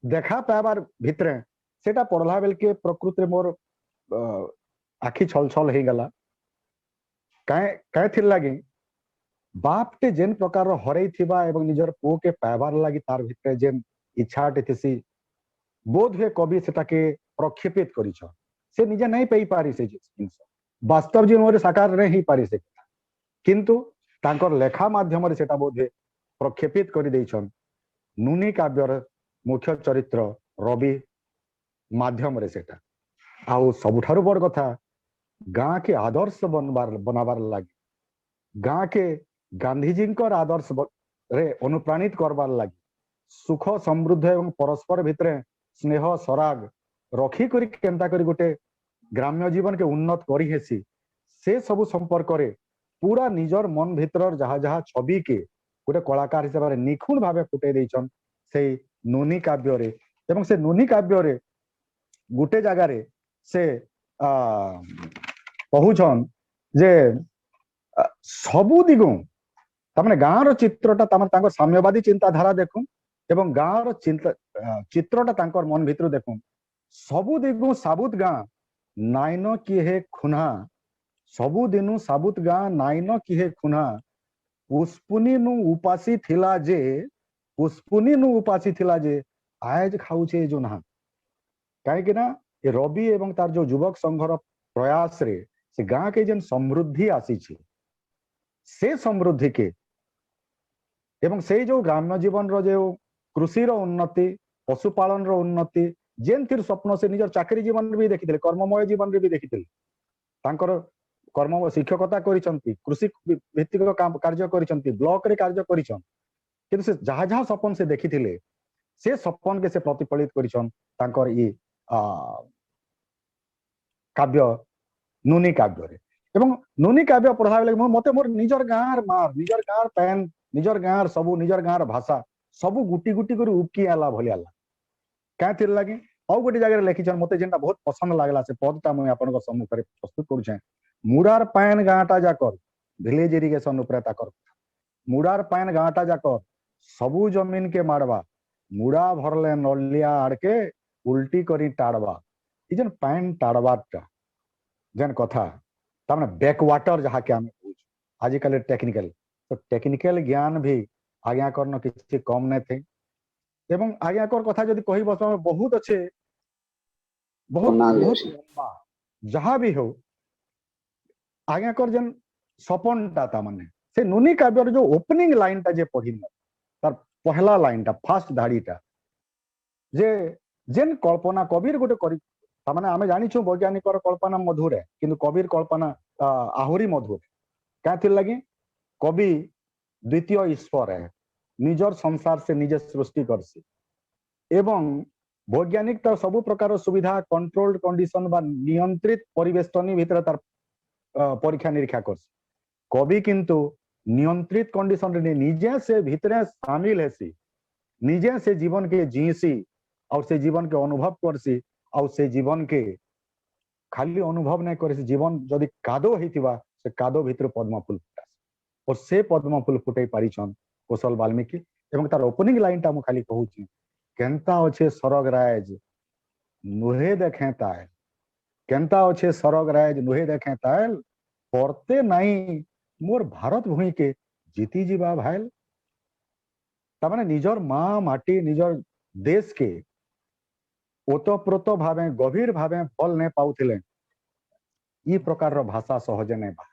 देखा पाबार भितरे सेटा पढ़ला बेल के प्रकृति रे मोर आखि छल छल हे गला काय थिर लागी बाप टे जेन प्रकार हरई थिबा एवं निजर पुओ के पाबार लागी तार भितरे जेन इच्छाटे थिसी बोध हुए कवि सेटा के प्रक्षेपित करिछ से निजे नहीं पाई पारी से जिनिस वास्तव जीवन रे साकार नहीं ही पारी से किंतु तांकर लेखा माध्यम रे सेटा बोध हुए प्रक्षेपित करि दैछन नुनी काव्यर मुख्य चरित्र रवि माध्यम रे सेटा आउ सबुठारु बड़ कथा गां के आदर्श बनाबार लगी गां के गांधीजी आदर्श रे अनुप्राणित करबार लगी सुख समृद्ध एवं परस्पर भितरे स्नेह सराग रखी करी केंता करी गोटे ग्राम्य जीवन के उन्नत करी हेसी से सब संपर्क रे पूरा निजर मन भितर जहा जहा छवि के गोटे कलाकार हिसाब रे निखुण भावे फुटे देइछन से नुनी काव्य रे एवं से नुनी काव्य रे गोटे जगह रे से कहूछन जे सबु दिगु तमने गां रो चित्रटा तमने तांको साम्यवादी चिंताधारा देखु एवं गां रो चित्रटा तांकर मन भितर देखु सबु दिगु साबुत गां नाइन किहे खुना सबु दिनु साबुत गां नाइन किहे खुना पुष्पुनी नु उपासी थिला जे आज खाउछे जो ना काहे कि ना ये रवि एवं तार जो युवक संघर प्रयास रे से गां के जेन समृद्धि आसी छी से समृद्धि के एवं से जो ग्राम्य जीवन रो जो कृषि रो उन्नति पशुपालन रो उन्नति जेन थिर स्वप्न से निजर चाकरी जीवन भी देखिथिले कर्ममय जीवन रे भी देखिथिले तांकर कर्म शिक्षकता करिसंती कृषि भित्तिक कार्य करिसंती ब्लॉक रे कार्य करिसन किंतु से जहा जहा सपन से देखिथिले से सपन के से प्रतिफलित करिसन तांकर ई काव्य नुनी काव्य रे एवं नुनी काव्य पढ़ा बेले मते मोर निजर गांर मार निजर गांर पैन निजर गांर सबु निजर गांर भाषा सबु गुटी गुटी कर उपकी आला भली आला क्या थिर लागी औ गोटे जगह लिखिछन मते जेंटा बहुत पसंद लागला से पदटा मैं आपन को सम्मुख रे प्रस्तुत करू छै मुरार पैन गांटा जाकर विलेज इरिगेशन ऊपर ताकर मुरार पैन गांटा जाकर सबु जमीन के मारवा मुड़ा भरले नलिया आड़के उल्टी करी टाड़वा ई जन पैन टाड़वाटा जन कथा तामने बैकवाटर जहा के हम आजिकल टेक्निकल तो टेक्निकल ज्ञान भी आज्ञा करन किछि कम नै थे एवं आज्ञा कर कथा जदि कहि बस बहुत अच्छे बहुत जहा भी हो आज्ञा कर जन सपनटा ता माने से नुनी काव्यर जो ओपनिंग लाइनटा जे पढिन तार पहला लाइनटा फर्स्ट धाड़ीटा जे जेन कल्पना कबीर गोटे करी तामाने आमे जानि छु वैज्ञानिक कल्पना मधुर है किंतु कबीर कल्पना आहुरी मधुर क्या थिर लगी कवि द्वितीय ईश्वर है निजर संसार से निजे सृष्टि करसी एवं वैज्ञानिक तर सब प्रकार सुविधा कंट्रोल्ड कंडीशन बा नियंत्रित परिवेष्टनी भीतर तार परीक्षा निरीक्षा करसी कवि किंतु नियंत्रित कंडीशन रे निजे से भीतर शामिल हेसी निजे से जीवन के जीसी और से जीवन के अनुभव करसी आउ से जीवन के खाली अनुभव नहीं करे जीवन जदि कादो होइतिबा से कादो भितर पद्म फूल फुटास और से पद्म फूल फुटाई पारिछन कौशल वाल्मीकि एवं तार ओपनिंग लाइन टा मु खाली कहूची केनता अच्छे सरग राज नुहे देखें ताल केनता अच्छे सरग राज नुहे देखें ताल परते नहीं मोर भारत भूमि के जीती जीवा भाईल तामाने निजर माँ माटी निजर देश के ओतप्रोत भावे गभीर भावे फल नहीं पाउथिले ई प्रकार भाषा सहजे नहीं बा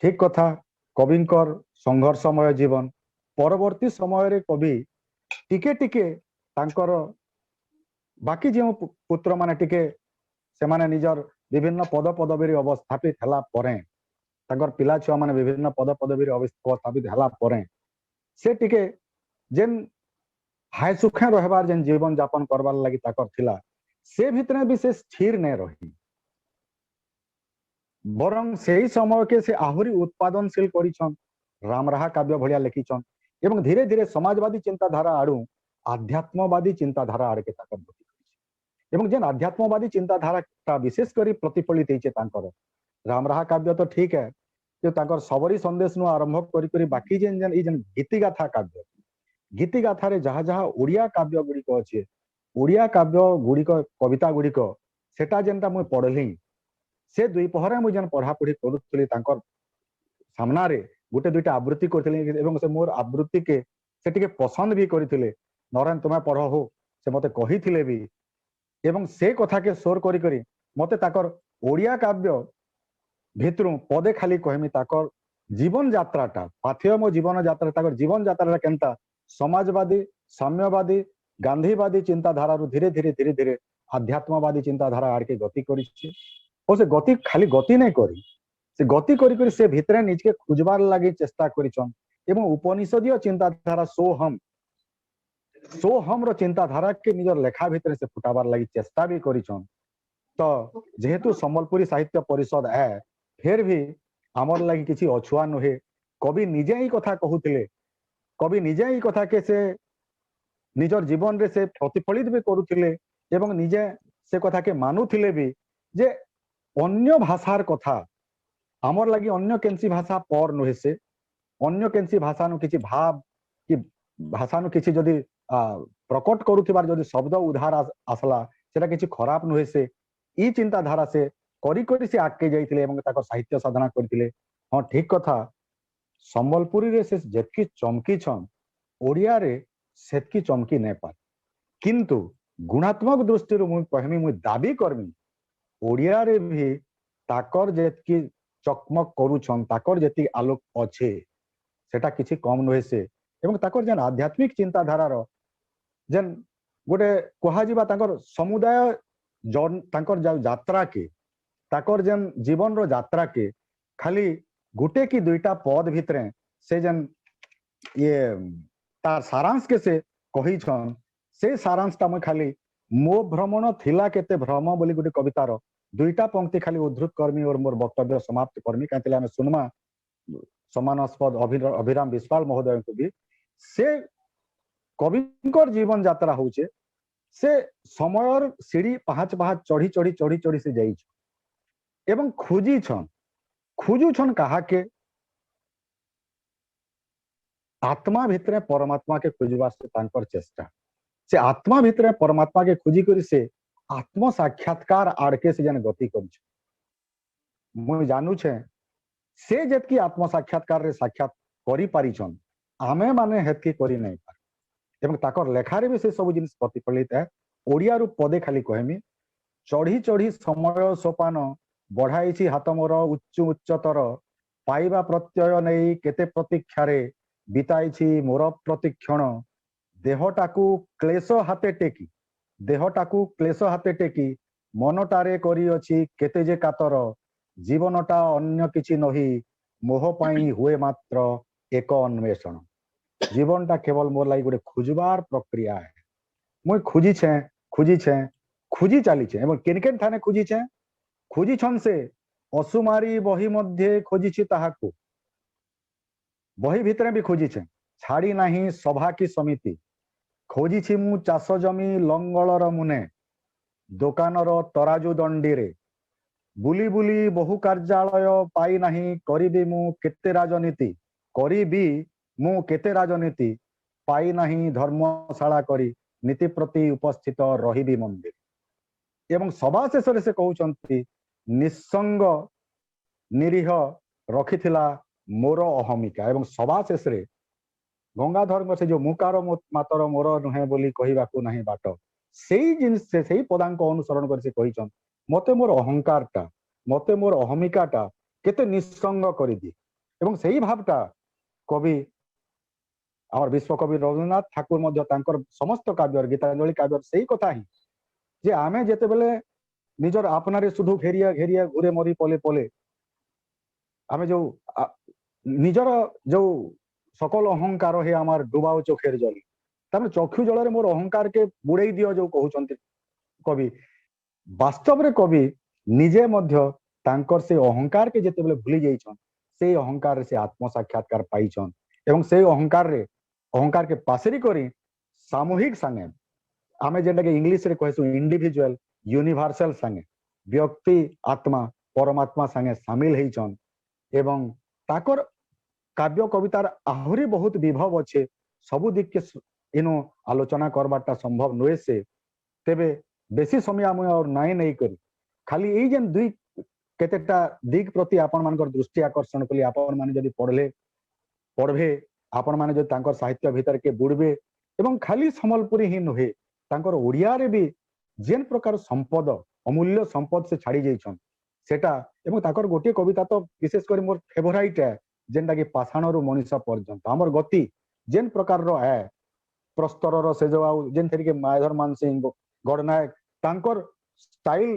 ठीक कथा कविंकर संघर्षमय जीवन परवर्ती समय रे कवि टिके टिके तांकर बाकी जो पुत्र माने टिके से माने निजर विभिन्न पद पदवी अवस्थापित हला परे तांकर पिला छुआ माने विभिन्न पद पदवी अवस्थापित हला परे से टिके जेन हाय सुखे रहबार जेन जीवन यापन करबार लगी ताकर थिला से भितरे विशेष स्थिर नहीं रही बरं से ही समय के से आहुरी उत्पादनशील करिछन रामराहा काव्य भलिया लिखिछन एवं धीरे धीरे समाजवादी चिंताधारा आड़ू आध्यात्मवादी चिंताधारा आड़ के ताकर गति करिछे एवं जेन आध्यात्मवादी चिंताधारा विशेष करी प्रतिफलित होइछे तांकर रामराहा काव्य तो ठीक है कि तांकर सबरी संदेश नु आरंभ करी करी बाकी जेन जेन ई जेन गीतिगाथा काव्य गीतिगाथा रे जहा जहा ओडिया काव्य गुड़िक अच्छे ओडिया काव्य गुड़िक कविता गुड़िक सेटा जेनटा मुई पढ़ली से दुई पहरे मुई जेन पढ़ापढ़ी करुली तांकर सामना रे गोटे दुईटा आवृत्ति करथिले एवं से मोर आवृत्ति के से टिके पसंद भी करथिले नरेन तुम्हें पढ़ हो से मते कहिथिले भी एवं से कथा के सोर करी करी मते ताकर ओडिया काव्य भितरु पदे खाली कहमी ताकर जीवन यात्राटा पाथेय जीवन यात्रा ताकर जीवन यात्रा केनता समाजवादी साम्यवादी गांधीवादी चिंताधारा धीरे धीरे धीरे धीरे आध्यात्मवादी चिंताधारा आड़ के गति करिछि और से गति खाली गति नहीं करी से गति करी करी से भितरे निजके खुजबार लगी चेष्टा करिछन एवं उपनिषदीय चिंताधारा सोहम रो चिंताधारा के निजर लेखा भितरे से फुटाबार लगी चेष्टा भी करिछन तो जेहेतु संबलपुरी साहित्य परिषद है फिर भी आमर लगी किछि अछुआ नुहे कवि निजे ही कथा कहूथिले कवि निजे ही कथा के से निजर जीवन रे से प्रतिफलित भी करुथिले एवं निजे से कथा के मानुथिले भी जे अन्य भाषार कथा आमर लगी अन्य केनसी भाषा पर नुहे से अन्य केनसी भाषा नु किछि भाव कि भाषा नु किछि जदि प्रकट करुथिबार जदि शब्द उधार आसला सेटा किछि खराब नुहे से ई चिंताधारा से करी करी से आगे जाइथिले एवं ताकर साहित्य साधना करथिले हां ठीक कथा संबलपुरी रे से जेतकी चमकी छन ओडिया रे सेतकी चमकी नहीं पार किंतु गुणात्मक दृष्टि मु कहमी मु दाबी करमी ओडिया रे भी ताकर जेतकी चकमक करूछन ताकर जेती आलोक अच्छे सेटा किछि कम नहे से एवं ताकर जेन आध्यात्मिक चिंताधारा रो जेन गोटे कहा जिबा ताकर समुदाय ताकर यात्रा के ताकर जेन जीवन रो यात्रा के खाली गुटे की दुईटा पद भितरे से जेन ये तार सारांश के से कही छन से सारांश टा मैं खाली मो भ्रमण थिला केते भ्रम बोली गोटे कवितार दुईटा पंक्ति खाली उद्धृत करमी और मोर वक्तव्य समाप्त करमी काहे आमे सुनमा सम्मानास्पद अभिराम विश्वाल महोदय को भी से कविंकर जीवन यात्रा होचे से समयर सीढ़ी पाहाच पाहाच चढ़ी चढ़ी चढ़ी चढ़ी से जाई एवं खोजी छन कहा के आत्मा भितरे परमात्मा के खोजवा से तांकर चेष्टा से आत्मा भितरे परमात्मा के खोजी करी से आत्म साक्षात्कार आड़के से जन गति कर मु जानू छे से जेतकी आत्म साक्षात्कार रे साक्षात करी पारी छन आमे माने हेतकी करी नहीं पार एवं ताकर लेखा रे भी से सब जिनिस प्रतिफलित है ओडिया रु पदे खाली कहमी चढ़ी चढ़ी समय सोपान बढ़ाई हाथ मोर उच्च उच्चतर पाइबा प्रत्यय नहीं केते प्रतीक्षारे बिताई मोर प्रतिक्षण देहटाकू क्लेश हाथे टेकी मनटारे करी अछि केते जे कातर जीवनटा अन्य किछि नही मोह पाई हुए मात्र एक अन्वेषण जीवनटा केवल मोर लागि गोटे खोजबार प्रक्रिया है मुई खोजी चली एवं केन थाने खोजी छन से असुमारी बही मध्य खोजी ताहाकू बही भितरे भी खोजी छाड़ी नाही सभा की समिति खोजी मु चाष जमी लंगलर मुने ଦୋକାନର ତରାଜୁ ଦଣ୍ଡିରେ ବୁଲି ବୁଲି ବହୁ କାର୍ଯ୍ୟାଳୟ ପାଇ ନାହିଁ କରିବି ମୁଁ କେତେ ରାଜନୀତି ପାଇ ନାହିଁ ଧର୍ମଶାଳା କରି ନୀତି ପ୍ରତି ଉପସ୍ଥିତ ରହିବି ମନ୍ଦିର। ଏବଂ ସଭା ଶେଷରେ ସେ କହୁଛନ୍ତି ନିଃସଙ୍ଗ ନିରୀହ ରଖିଥିଲା ମୋର ଅହମିକା। ଏବଂ ସଭା ଶେଷରେ ଗଙ୍ଗାଧରଙ୍କ ସେ ଯୋଉ ମୁକାର ମାତର ମୋର ନୁହେଁ ବୋଲି କହିବାକୁ ନାହିଁ ବାଟ, ସେଇ ଜିନିଷ ସେଇ ପଦାଙ୍କ ଅନୁସରଣ କରି ସେ କହିଛନ୍ତି ମତେ ମୋର ଅହଙ୍କାରଟା ମତେ ମୋର ଅହମିକାଟା କେତେ ନିଃସଙ୍ଗ କରିଦିଏ। ଏବଂ ସେଇ ଭାବଟା କବି ଆମର ବିଶ୍ୱକବି ରବୀନ୍ଦ୍ରନାଥ ଠାକୁର ମଧ୍ୟ ତାଙ୍କର ସମସ୍ତ କାବ୍ୟର ଗୀତାଞ୍ଜଳି କାବ୍ୟର ସେଇ କଥା ହିଁ ଯେ ଆମେ ଯେତେବେଳେ ନିଜର ଆପଣାରେ ସୁଧୁ ଘେରିଆ ଘେରିଆ ଘୁରେ ମରି ପଲେ ପଲେ ଆମେ ଯୋଉ ନିଜର ଯୋଉ সকল অহংকার হে আমার ডুবাও চোখের জলে, তারপরে চক্ষু জଳରେ ମୋର ଅହଙ୍କାରକେ ବୁଡେଇ ଦିଅ ଯୋଉ କହୁଛନ୍ତି କବି, ବାସ୍ତବରେ କବି ନିଜେ ମଧ୍ୟ ତାଙ୍କର ସେ ଅହଙ୍କାରକେ ଯେତେବେଳେ ଭୁଲି ଯାଇଛନ୍ ସେଇ ଅହଙ୍କାରରେ ସେ ଆତ୍ମ ସାକ୍ଷାତକାର ପାଇଛନ୍। ଏବଂ ସେଇ ଅହଙ୍କାରକେ ପାଶରି କରି ସାମୂହିକ ସାଙ୍ଗେ ଆମେ ଯେନ୍ଟାକି ଇଂଲିଶରେ କହିଛୁ ଇଣ୍ଡିଭିଜୁଆଲ ୟୁନିଭର୍ସାଲ ସାଙ୍ଗେ ବ୍ୟକ୍ତି ଆତ୍ମା ପରମାତ୍ମା ସାଙ୍ଗେ ସାମିଲ ହେଇଛନ୍। ଏବଂ ତାଙ୍କର କାବ୍ୟ କବିତାର ଆହୁରି ବହୁତ ବିଭବ ଅଛେ, ସବୁ ଦିଗକେ ଇନୁ ଆଲୋଚନା କରବାରଟା ସମ୍ଭବ ନୁହେଁ ସେ। ତେବେ ବେଶୀ ସମୟ ଆମେ ନାଇଁ ନେଇ କରି ଖାଲି ଏଇ ଯେନ୍ ଦୁଇ କେତେଟା ଦିଗ ପ୍ରତି ଆପଣ ମାନଙ୍କର ଦୃଷ୍ଟି ଆକର୍ଷଣ କଲି, ଆପଣ ମାନେ ଯଦି ପଢବେ ଆପଣ ମାନେ ଯଦି ତାଙ୍କର ସାହିତ୍ୟ ଭିତରେ କେ ବୁଡବେ ଏବଂ ଖାଲି ସମ୍ବଲପୁରୀ ହିଁ ନୁହେଁ ତାଙ୍କର ଓଡ଼ିଆରେ ବି ଯେନ୍ ପ୍ରକାର ସମ୍ପଦ ଅମୂଲ୍ୟ ସମ୍ପଦ ସେ ଛାଡି ଯାଇଛନ୍ ସେଟା। ଏବଂ ତାଙ୍କର ଗୋଟିଏ କବିତା ତ ବିଶେଷ କରି ମୋର ଫେଭରାଇଟ ଯେନ୍ଟାକି ପାଷାଣରୁ ମଣିଷ ପର୍ଯ୍ୟନ୍ତ ଆମର ଗତି ଯେନ୍ ପ୍ରକାରର ପ୍ରସ୍ତରର ସେ ଯୋଉ ଆଉ ଯେନ୍ଥିରେ ମାୟାଧର ମାନସିଂ ଗଡନାୟକ ତାଙ୍କର ଷ୍ଟାଇଲ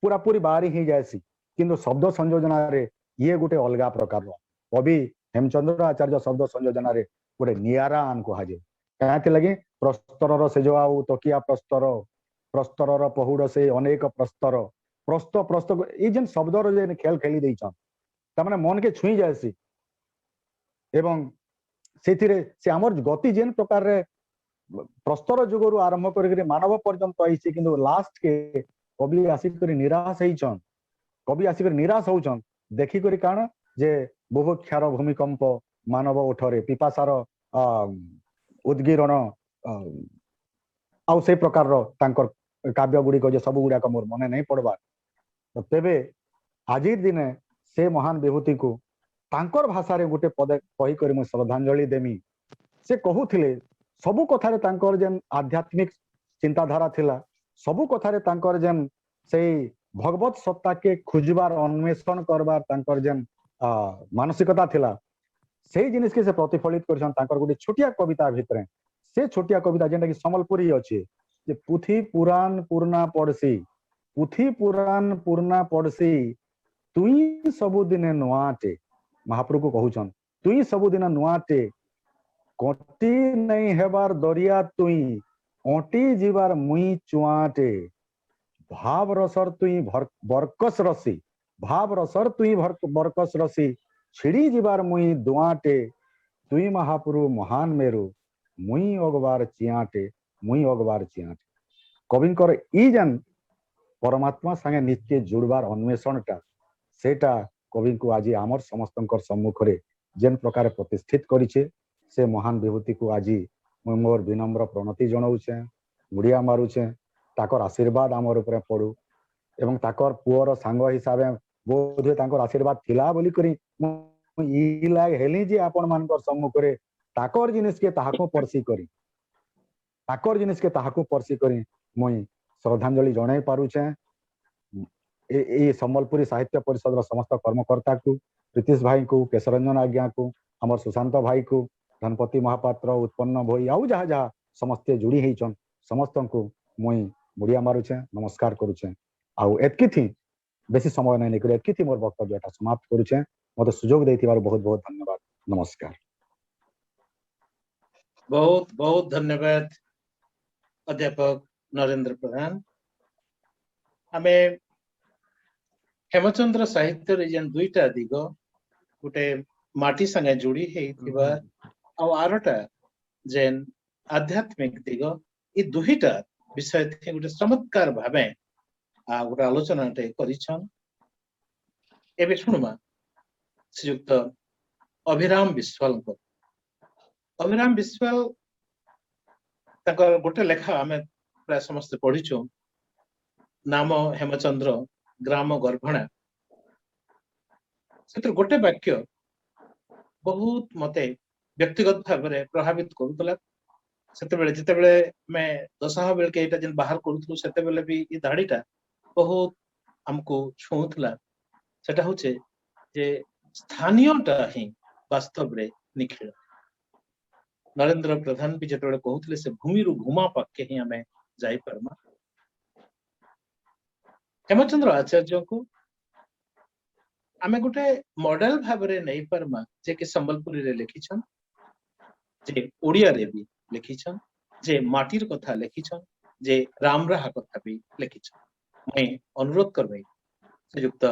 ପୁରାପୁରି ବାହାରି ହିଁ ଯାଏସି, କିନ୍ତୁ ଶବ୍ଦ ସଂଯୋଜନାରେ ଇଏ ଗୋଟେ ଅଲଗା ପ୍ରକାରର। କବି ହେମଚନ୍ଦ୍ର ଆଚାର୍ଯ୍ୟ ଶବ୍ଦ ସଂଯୋଜନାରେ ଗୋଟେ ନିଆରା ଆନ କୁହାଯାଏ। କାହିଁଥିଲାଗି ପ୍ରସ୍ତରର ସେ ଯୋଉ ଆଉ ତକିଆ ପ୍ରସ୍ତରର ପହୁଡ ସେ ଅନେକ ପ୍ରସ୍ତର ପ୍ରସ୍ତ ଏଇ ଯେନ୍ ଶବ୍ଦର ଯେ ଖେଳ ଖେଳି ଦେଇଛନ୍ ତାମାନେ ମନକେ ଛୁଇଁ ଯାଏସି। ଏବଂ ସେଥିରେ ସେ ଆମର ଗତି ଯେନ୍ ପ୍ରକାରରେ ପ୍ରସ୍ତର ଯୁଗରୁ ଆରମ୍ଭ କରିକି ମାନବ ପର୍ଯ୍ୟନ୍ତ ଆଇଛି, କିନ୍ତୁ ଲାଷ୍ଟ କେ କବି ଆସିକରି ନିରାଶ ହଉଛନ୍ ଦେଖିକରି କାଣ ଯେ ବୁଭୁକ୍ଷାର ଭୂମିକମ୍ପ ମାନବ ଓଠରେ ପିପାସାର ଉଦ୍ଗୀରଣ ଆଉ ସେ ପ୍ରକାରର ତାଙ୍କର କାବ୍ୟ ଗୁଡିକ ଯେ ସବୁ ଗୁଡାକ ମୋର ମନେ ନାହିଁ ପଡବାର। ତେବେ ଆଜିର ଦିନେ ସେ ମହାନ ବିଭୂତିକୁ ତାଙ୍କର ଭାଷାରେ ଗୋଟେ ପଦେ କହିକରି ମୁଁ ଶ୍ରଦ୍ଧାଞ୍ଜଳି ଦେମି। ସେ କହୁଥିଲେ ସବୁ କଥାରେ ତାଙ୍କର ଯେନ୍ ଆଧ୍ୟାତ୍ମିକ ଚିନ୍ତାଧାରା ଥିଲା, ସବୁ କଥାରେ ତାଙ୍କର ଯେନ୍ ସେଇ ଭଗବତ ସତ୍ତାକେ ଖୋଜିବାର ଅନ୍ୱେଷଣ କରବାର ତାଙ୍କର ଯେନ୍ ମାନସିକତା ଥିଲା ସେଇ ଜିନିଷକେ ସେ ପ୍ରତିଫଳିତ କରିଛନ୍ତି ତାଙ୍କର ଗୋଟେ ଛୋଟିଆ କବିତା ଭିତରେ। ସେ ଛୋଟିଆ କବିତା ଯେନ୍ଟାକି ସମ୍ବଲପୁରୀ ଅଛି ଯେ ପୁଥି ପୁରାଣ ପୂର୍ଣ୍ଣା ପଡସି ତୁଇ ସବୁଦିନେ ନୂଆଟେ। ମହାପ୍ରଭୁ କହୁଛନ୍ ତୁଇ ସବୁଦିନ ନୂଆଟେ କଟି ନେଇ ହେବାର ଦରିଆ ତୁଇ ଅଣ୍ଟି ଯିବାର ମୁଇଁ ଚୁଆଟେ। ଭାବ ରସର ତୁଇ ବରକସ ରସି ଛିଡି ଯିବାର ମୁଇଁ ଦୁଆଟେ। ତୁଇ ମହାପୁରୁ ମହାନ ମେରୁ ମୁଇଁ ଅଗବାର ଚିଆଁଟେ। କବିଙ୍କର ଇ ଯେନ୍ ପରମାତ୍ମା ସାଙ୍ଗେ ନିଜକେ ଯୋଡ଼ବାର ଅନ୍ୱେଷଣଟା ସେଟା କବିଙ୍କୁ ଆଜି ଆମର ସମସ୍ତଙ୍କର ସମ୍ମୁଖରେ ଯେନ୍ ପ୍ରକାର ପ୍ରତିଷ୍ଠିତ କରିଛେ ସେ ମହାନ ବିଭୂତିକୁ ଆଜି ମୁଁ ମୋର ବିନମ୍ର ପ୍ରଣତି ଜଣାଉଛେ, ମୁଡ଼ିଆ ମାରୁଛେ। ତାଙ୍କର ଆଶୀର୍ବାଦ ଆମର ଉପରେ ପଡୁ ଏବଂ ତାଙ୍କର ପୁଅର ସାଙ୍ଗ ହିସାବେ ବୋଧହୁଏ ତାଙ୍କର ଆଶୀର୍ବାଦ ଥିଲା ବୋଲିକରି ମୁଁ ଇ ଲାଗ ହେଲି ଯେ ଆପଣ ମାନଙ୍କର ସମ୍ମୁଖରେ ତାଙ୍କର ଜିନିଷକେ ତାହାକୁ ପର୍ସି କରି ମୁଇଁ ଶ୍ରଦ୍ଧାଞ୍ଜଳି ଜଣାଇ ପାରୁଛେ। এই ସମ୍ବଲପୁରୀ ସାହିତ୍ୟ ପରିଷଦର ସମସ୍ତ କର୍ମକର୍ତ୍ତାକୁ, ପ୍ରୀତିଶ ଭାଇଙ୍କୁ, କେଶରଞ୍ଜନ ଆଜ୍ଞାକୁ, ଆମର ସୁଶାନ୍ତ ଭାଇକୁ, ଧନପତି ମହାପାତ୍ର, ଉତ୍ପନ୍ନ ଭୋଇ ଆଉ ଯାହା ଯାହା ସମସ୍ତେ ଯୋଡ଼ି ହେଇଛନ୍ ସମସ୍ତଙ୍କୁ ମୁଇଁ ମୁଡ଼ିଆ ମାରୁଛେ, ନମସ୍କାର କରୁଛେ। ଆଉ ଏତ୍କି ଥି ବେଶୀ ସମୟ ନାଇଁ ନେଇକରି ଏତ୍କି ଥି ମୋର ବକ୍ତବ୍ୟଟା ସମାପ୍ତ କରୁଛେ। ମତେ ସୁଯୋଗ ଦେଇଥିବାରୁ ବହୁତ ବହୁତ ଧନ୍ୟବାଦ। ନମସ୍କାର। ବହୁତ ବହୁତ ଧନ୍ୟବାଦ ଅଧ୍ୟାପକ ନରେନ୍ଦ୍ର ପ୍ରଧାନ। ଆମେ ହେମଚନ୍ଦ୍ର ସାହିତ୍ୟରେ ଯେନ୍ ଦୁଇଟା ଦିଗ, ଗୋଟେ ମାଟି ସାଙ୍ଗେ ଯୋଡ଼ି ହେଇଥିବା ଆଉ ଆରଟା ଯେନ୍ ଆଧ୍ୟାତ୍ମିକ ଦିଗ, ଏ ଦୁଇଟା ବିଷୟ ଗୋଟେ ଚମତ୍କାର ଭାବେ गोटे आलोचनाटे करिछन एबे शुणुमा श्रीयुक्त अभिराम विश्वाल अभिराम विश्वाल गोटे लेखा आम प्राय समस्त पढ़ीचु नाम हेमचंद्र ग्राम गर्भणा से गोटे वाक्य बहुत मते व्यक्तिगत भाव में प्रभावित करूला जितेबले मैं दशहा बेल के जेन बाहर करूँ से भी ये दाड़ीटा बहुत हमको छुला सेटा होचे जे स्थानीयटा ही वास्तव रे निखिल नरेंद्र प्रधान भी जिते कहते से भूमि रु भूमा पाके ही आम जापरमा हेमचंद्र आचार्य को आम गोटे मॉडल भाव में नहीं पारमा जे कि संबलपुरी रे लिखिछन जे ओडिया रे भी लिखिछन जे माटीर कथा लिखिछन जे रामराहा कथा भी लिखिछन मैं अनुरोध करबे श्रीयुक्त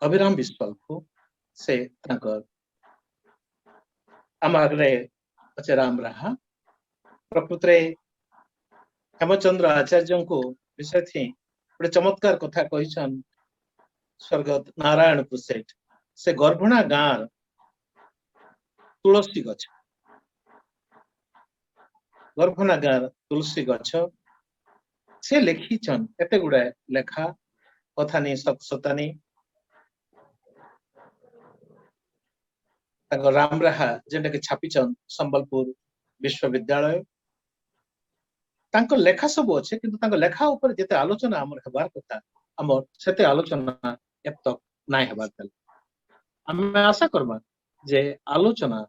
अभिराम विश्वाल को से आम आगे अच्छे रामराहा प्रकृत हेमचंद्र आचार्य को विषय थी गोटे चमत्कार कथा कहिछन स्वर्गत नारायणपुर सेठ से गर्भणा गाँव तुलसी गछ गर्भणा गाँव तुलसी गछ से लिखिछन एते गुड़ाए लेखा कथा नहीं सता नहीं रामराहा जेनटा कि छापिछन संबलपुर विश्वविद्यालय तांको लेखा सब अच्छे किंतु लेखा ऊपर जिते आलोचना आमर हेबार कथा आमर सेते आलोचना अब तक नाय हेबार आम आशा करमा जे आलोचना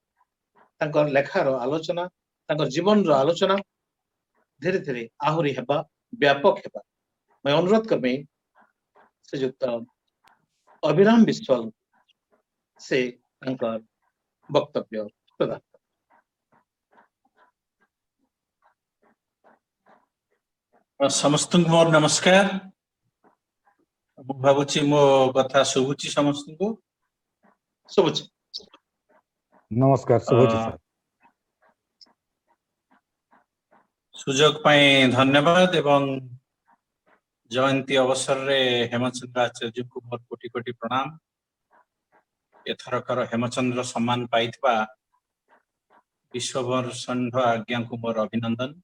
तांकर लेखार आलोचना तांकर जीवन रो आलोचना धीरे धीरे आहुरी हेबा व्यापक हेबा मैं अनुरोध करबे श्रीयुक्त अभिराम विश्वाल से तांकर वक्तव्य प्रदान समस्त मोर नमस्कार भावुची मो कथा शुभुची समस्त को शुभुची नमस्कार शुभुची सर सुजोग पाए धन्यवाद एवं जयंती अवसर रे हेमचंद्र आचार्य को मोर कोटि कोटि प्रणाम एथरकर हेमचंद्र सम्मान पाइथिबा विश्वभर षण्ढ आज्ञा को मोर अभिनंदन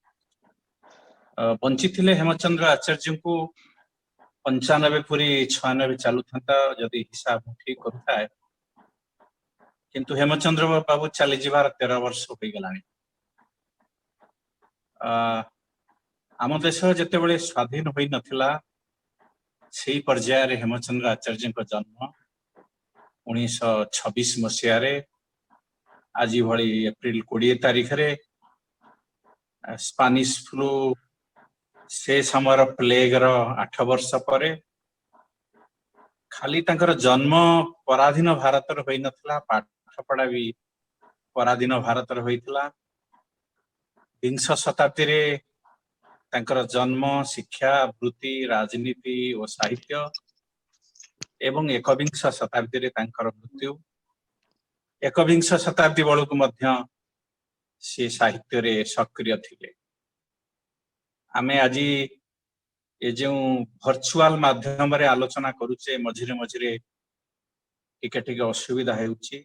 बंची थिले हेमचंद्र आचार्य को 95 पूरी 96 चालू था जदि हिसाब ठीक करूँ किंतु हेमचंद्र बाबू चली जीवार 13 वर्ष हो गलानी आम देश जिते बड़े स्वाधीन होई नथिला सेही पर्याय रे हेमचंद्र आचार्य को जन्म 1926 मसीह रे आज भली एप्रिल 20 तारीख रे स्पानिश फ्लू से समय प्लेग रो 8 वर्ष परे खाली तांकर जन्म पराधीन भारत रे होई नथिला पाठ पढ़ा भी पराधीन भारत रे होइथिला विंश शताब्दी रे तांकर जन्म शिक्षा वृत्ति राजनीति और साहित्य एवं एकविंश शताब्दी रे तांकर मृत्यु एकविंश शताब्दी बळकु मध्य से साहित्य रे सक्रिय थिले आमे आज ये जो वर्चुअल माध्यम रे आलोचना करूचे मझिरे मझिरे टिके टिके असुविधा हेउची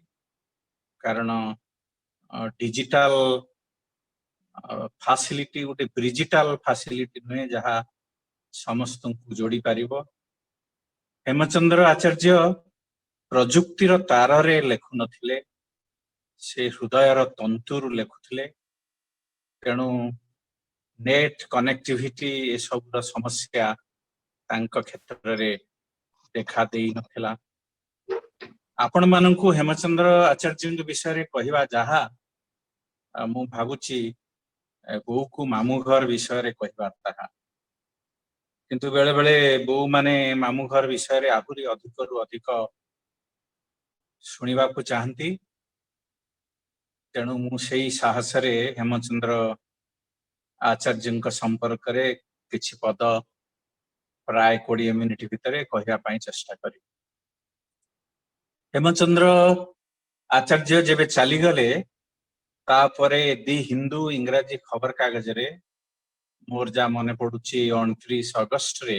कारण डिजिटल फैसिलिटी गोटे डिजिटल फैसिलिटी नुहे जहा समस्त को जोड़ी पारिबो हेमचंद्र आचार्य प्रजुक्तिर तार रे लेखु नथिले से हृदयर तंतुर लेखुथिले तेणु नेट कनेक्टिविटी ए सब समस्या तांक क्षेत्र रे देखा देई नथिला आपण माननकु हेमचंद्र आचार्य विषय रे कहिबा जहा मु भाबुची बो को मामू घर विषय रे कहिबा ताहा किंतु बेले बेले बो माने मामू घर विषय रे आहुरी अधिक रु अधिक सुनिबा को चाहंती तेणु मु सेही साहस रे हेमचंद्र आचार्य संपर्क रे किछि पद प्राय 20 मिनिट भितरे कहिया पई चेष्टा करी हेमचंद्र आचार्य जेबे चली गले तापरे दि हिंदू इंग्राजी खबर कागज रे मोर जा मने पडुची 29 अगस्त रे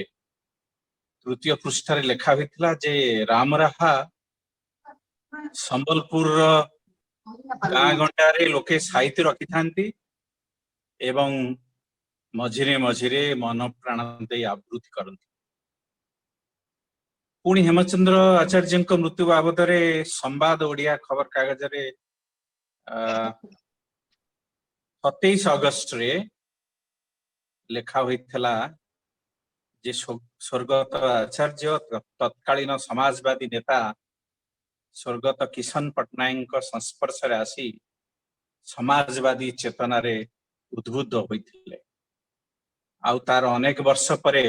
तृतीय पृष्ठ लेखा होता जे रामराहा संबलपुर गाँ गंडारे लोके साहित्य रखि थांती एवं मझिरे मझिरे मन प्राण दे आवृत्ति करती। पुणी हेमचंद्र आचार्य मृत्यु बाबद संवाद ओडिया खबर कागज 27 अगस्त रे लेखा होइथिला जे स्वर्गत आचार्य तत्कालीन समाजवादी नेता स्वर्गत किशन पटनायक संस्पर्श रे आसी समाजवादी चेतना रे उद्बुद्ध होइथिले। आउ तार अनेक वर्ष परे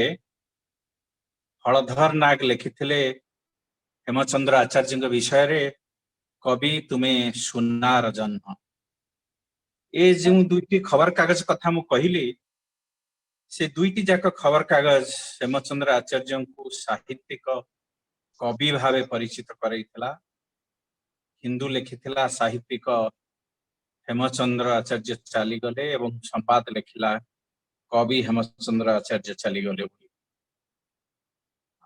हलधर नाग लिखिथिले हेमचंद्र आचार्य विषय रे कवि तुम्हें सुनार जन्म। ए जो दुईटी खबर कागज कथा मु कहली से दुईटी जाक खबर कागज हेमचंद्र आचार्य को साहित्यिक कवि भावे परिचित करैथिला। हिंदू लिखिथिला साहित्यिक हेमचंद्र आचार्य चलीगले एवं संवाद लिखिला कवि हेमचंद्र आचार्य चलीगले।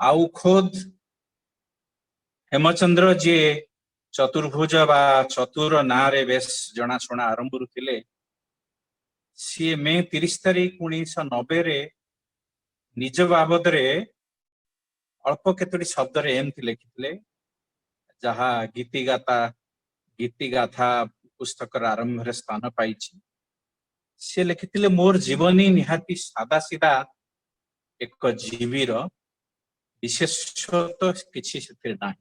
आउ खोद हेमचंद्र जी चतुर्भुज बा चतुर ना रे बेस जनाशुना आरंभ थिले। सी मे 30 तारीख 1990 रे निज बाबद रे अल्प केतोटी शब्द रे एमती लिखिथिले जहा गीति गाथा पुस्तक आरंभ रे स्थान पाइछि। से लिखिथिले मोर जीवनी निहाती सादा सीधा एक जीवीर विशेषत्व किछि सेथिरे नाही।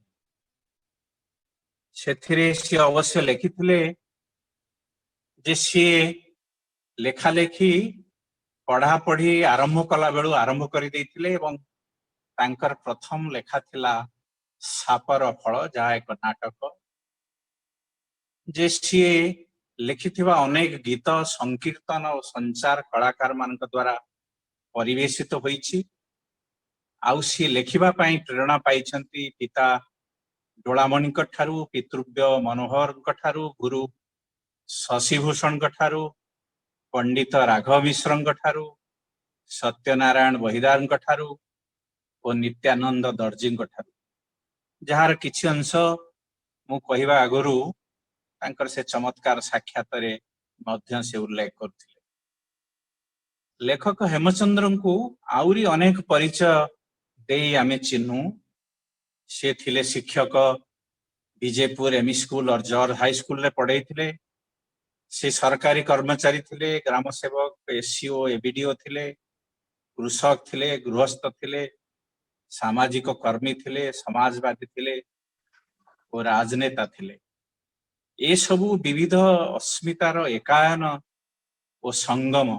सेथिरे सी अवश्य लिखिथिले जे सी लेखा लेखी पढ़ा पढ़ी आरंभ कला बेलू आरंभ कर देइथिले एवं तांकर प्रथम लेखा थिला सापर फल जहा एक नाटक जे सी लिखिथिबा अनेक गीत संकीर्तन और संचार कलाकार मानक द्वारा परिवेशित होईछि। आउ सी लेखिबा पई प्रेरणा पाइछंती पिता डोलामणि ठारू पितृव्य मनोहर ठारू गुरु शशिभूषण ठारू पंडित राघव मिश्र ठारू सत्यनारायण बहिदार ठारू और नित्यानंद दर्जी ठारू जार किछि अंश मु कहिबा आगुरु तांकर से चमत्कार साक्षात रे मध्य से उल्लेख करथिले। लेखक हेमचंद्र को आउरी अनेक परिचय देई आमे चिन्हू। से थिले शिक्षक विजयपुर एमई स्कूल और जॉर्ज हाई स्कूल रे पढ़ाई थिले। से सरकारी कर्मचारी थिले, ग्राम सेवक एससीओ एबीडीओ थिले, कृषक थिले, गृहस्थ थिले, सामाजिक कर्मी थिले, समाजवादी थिले और राजनेता थिले। ए सबु विविध अस्मितार एकायन और संगम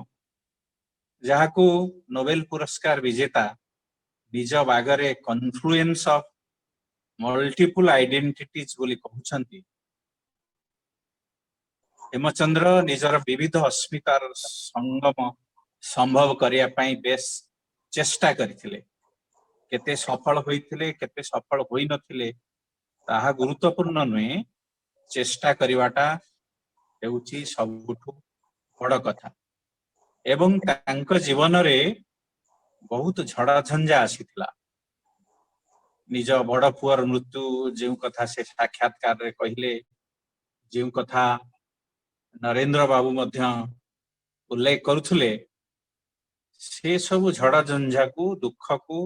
जहाकू नोबेल पुरस्कार विजेता निज Bagre confluence of multiple identities बोली कहउछंती। हेमचंद्र निजर विविध अस्मितार संगम संभव करिया पई बेस चेष्टा करिथिले। केते सफल होइथिले केते सफल होई नथिले ताहा गुरुत्वपूर्ण नुहे। चेष्टा करिवाटा हेउची सबुठु बड़ कथा। एवं तांक जीवन रे बहुत झड़ा झंझा आसीथिला। निज बड़ पुअर मृत्यु जे कथा से साक्षात्कार रे कहिले, जे कथा नरेंद्र बाबू मध्य उल्लेख करुथुले, से सब झड़ा झंझा को दुख को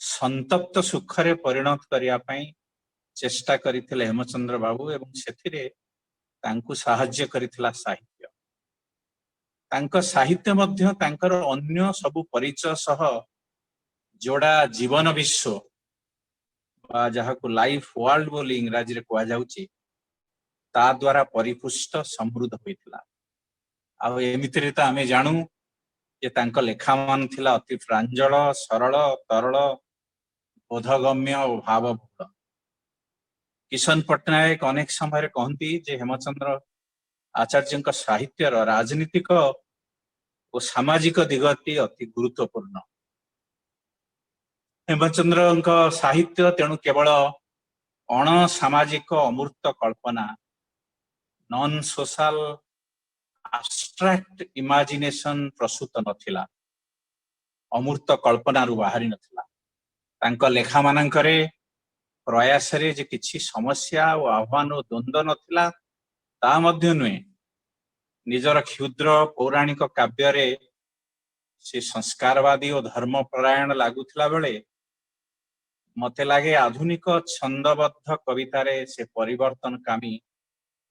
संतप्त सुख रे परिणत करिया पई चेष्टा करिथिले हेमचंद्र बाबू एवं सेथिरे तांकु साहाय्य करिथिला साहित्य। तांक साहित्य मध्य तांकर अन्य सब परिचय सह जोड़ा जीवन विश्व बा जहाकु लाइफ वर्ल्ड बोली इंग्राजी रे कहा जाउची ता द्वारा परिपुष्ट समृद्ध होइथिला। आ एमितिरे त आमे जानू जे तांक लेखा मान थिला अति प्रांजल सरल तरल बोधगम्य और भावपूर्ण। किशन पटनायक अनेक समय कहती जे हेमचंद्र आचार्य साहित्यर राजनीतिक और सामाजिक दिगती अति गुरुत्वपूर्ण। हेमचंद्र साहित्य तेणु केवल अण सामाजिक अमूर्त कल्पना नॉन सोशल एब्स्ट्रैक्ट इमेजिनेशन प्रसूत नथिला, अमूर्त कल्पना रु बाहरी नथिला। तांको लेखा मानंकरे प्रयासरे जे किछि समस्या और आह्वान और द्वंद्व नथिला ता मध्य नुहे निजर क्षुद्र पौराणिक काव्य रे से संस्कारवादी और धर्मपरायण लागुथिला बेले मते लागे आधुनिक छंदबद्ध कवितारे से परिवर्तनकामी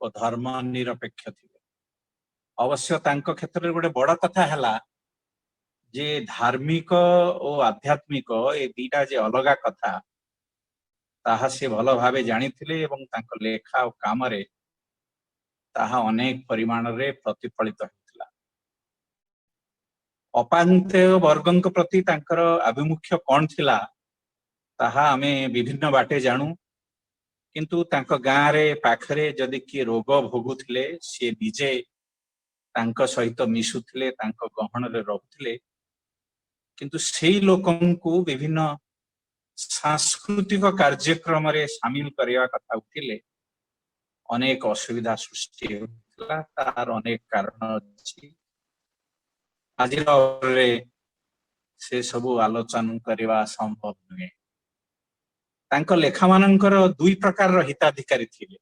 और धर्म निरपेक्ष थिले। अवश्य तांको क्षेत्र रे गोटे बड़ कथा हला जे धार्मिक और आध्यात्मिक ए दीटा जे अलगा कथा ताहा से भल भावे जानिथिले एवं तांको लेखा और काम रे ताहा अनेक परिमाण रे प्रतिफलित होइतिला। अपांत्य वर्गଙ୍କ प्रति तांकर अभिमुख्य कोन थिला ताहा आमे विभिन्न बाटे जानू, किंतु तांको गाँ रे पाखरे जदि किए रोग भोगुथिले से निजे तांको सहित मिसुथिले तांको गहन रे रहुथिले, किंतु सेही लोकंकु विभिन्न सांस्कृतिक कार्यक्रम रे शामिल करिया कथा उठिले अनेक असुविधा सृष्टि होतिला। तार अनेक कारण अछि। आजिर रे से सबु आलोचना करवा संभव नुहे। तांको लेखा मानंकर दुई प्रकार हिताधिकारी थिले,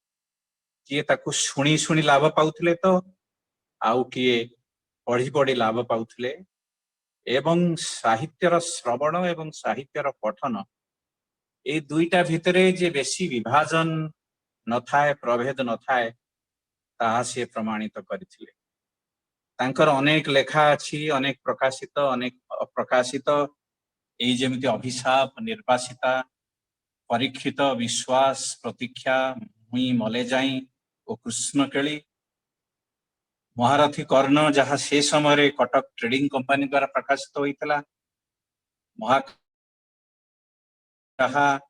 किए ताकु शुणी शुणी लाभ पाउथिले तो आउ किए पढ़ी पढ़ी लाभ पाउथिले एवं साहित्यर श्रवण एवं साहित्यर पठन ए दुईटा भितरे जे बेसी विभाजन न थाए प्रभेद न थाए ताहा से प्रमाणित करथिले। तांकर अनेक लेखा अछि, अनेक प्रकाशित अनेक अप्रकाशित, एई जेमिति अभिशाप, निर्वासिता, परीक्षित, विश्वास, प्रतीक्षा, मुई मले जाई और कृष्णकेली, महारथी कर्ण जहाँ से समय कटक ट्रेडिंग कंपनी द्वारा प्रकाशित होइतला, जहाँ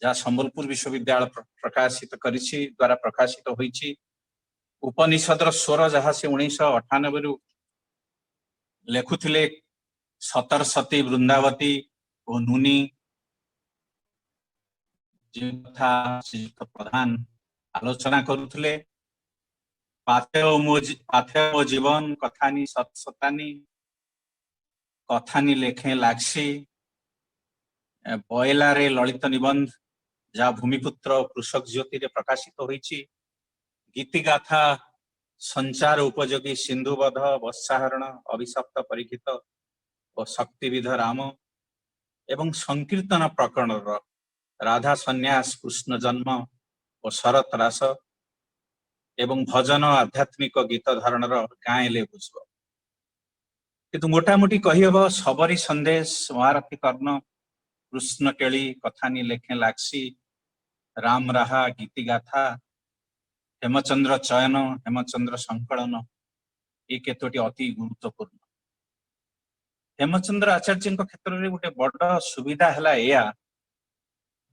संबलपुर विश्वविद्यालय प्रकाशित करिछि द्वारा प्रकाशित होइछि, उपनिषदर स्वर जहाँ से 1998 रु लेखुथिले सतर सती वृंदावती और नुनी कथा श्रीयुक्त प्रधान आलोचना करुथिले। पाथेय मो जीवन कथानी सतसतानी कथानी लेखे लागसी, बयलारे ललित निबंध जहाँ भूमिपुत्र कृषक ज्योति रे प्रकाशित होइछि, गीतिगाथा संचार उपयोगी सिंधुबध, वर्षाहरण, अभिशप्त परीक्षित और शक्तिविध राम एवं संकीर्तन प्रकरण राधा संन्यास, कृष्ण जन्म और शरत रास एवं भजन आध्यात्मिक गीत धारणर गाएले बुझब। किंतु मोटामोटी कहिहब सबरी संदेश, महारथी कर्ण, कृष्ण केली, कथानी लेखे लागसी, राम राहा, गीतिगाथा, हेमचंद्र चयन, हेमचंद्र संकलन ये केतोटी अति गुरुत्वपूर्ण। हेमचंद्र आचार्य क्षेत्र में गोटे बड़ सुविधा है या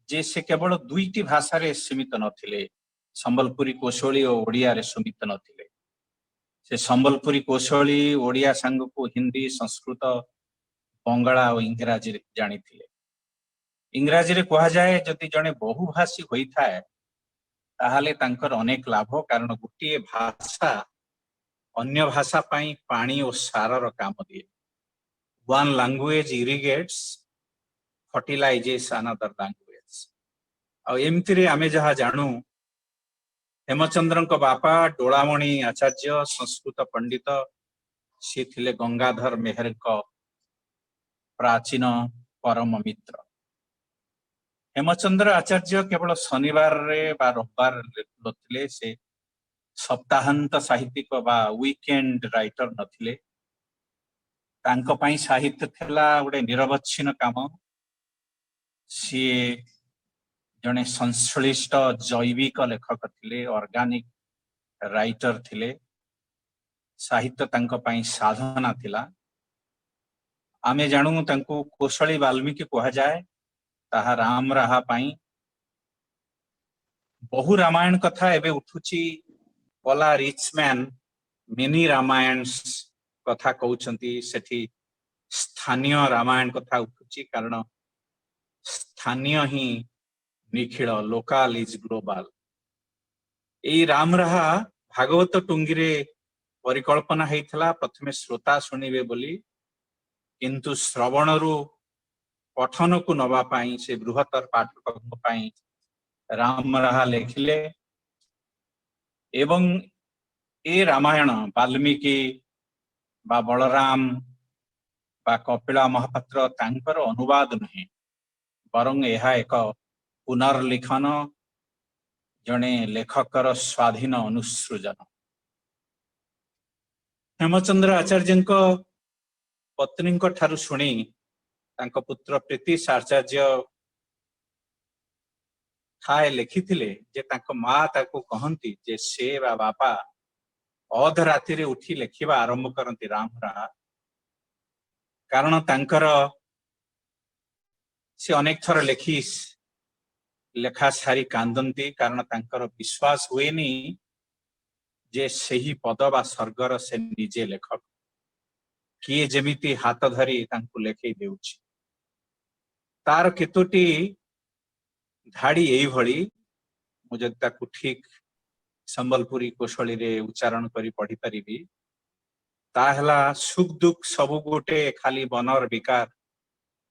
जे से केवल दुईटी भाषा रे सीमित नथिले, संबलपुरी कोशली और ओडिया रे सीमित नथिले। से संबलपुरी कोशली ओडिया संग को हिंदी, संस्कृत, बंगाला और इंग्राजी जानी थिले। इंग्राजी रे कहा जाए जदि जने बहुभाषी होई थाए ताहाले तांकर अनेक लाभ, कारण गोटे भाषा अन्य भाषा पाई पानी और सारर काम दिए। One language irrigates fertilisation other language. आ एमती रे आमे जहा जानू हेमचंद्रन को बापा डोलामणि आचार्य संस्कृत पंडित, सी थिले गंगाधर मेहर को प्राचीन परम मित्र। हेमचंद्र आचार्य केवल शनिवार रे बा रविवार नथिले, से सप्ताहांत साहित्यिक बा वीकेंड राइटर नथिले। तांको पाई साहित्य थिला गोटे निरवच्छिन्न काम। सी जने संश्लिष्ट जैविक लेखक थिले, ऑर्गेनिक राइटर थिले। साहित्य तांको पाई साधना थिला। आमे जानू तांको कोशली वाल्मीकि कहा जाए, ताहा राम राहा पाई बहु रामायण कथा एबे उठुची। पला रिचमैन मिनी रामायण कथा कहउछंती, सेठी स्थानीय रामायण कथा उठुची, कारण स्थानीय ही निखिल, लोकल इज ग्लोबल। ए राम राहा भागवत टुंगी रे परिकल्पना हेइथला, प्रथमे श्रोता सुनिबे बोली, किंतु श्रवणरु पठन को नवा पाई से बृहत्तर पाठक पाई राम राहा लेखिले एवं ए रामायण वाल्मीकि बा बलराम बा कपिला महापात्र तांकर अनुवाद नुहे बरं यह एक पुनर्लिखन जने लेखकर स्वाधीन अनुसृजन। हेमचंद्र आचार्य पत्नी ठारू शुणी तांको पुत्र प्रीतिश आचार्य ठाए लिखिथिले जे तांको माँ ताको कहंती जे से बा बापा अध राति रे उठी लेखिबा आरंभ करंती राम राहा कारण तांकर से अनेक थर लेखी लेखा सारी कांदंती कारण तांकर विश्वास हुएनी जे सही पद बा स्वर्गर से निजे लेखक किए जेमिति हाथ धरी तांको लेखै देउछि तार केतोटी धाड़ी एई भली मु जदि ताकू ठीक संबलपुरी कौशली रे उच्चारण करी पढ़ी परिबी ताहला सुख दुख सबु गोटे खाली बनर विकार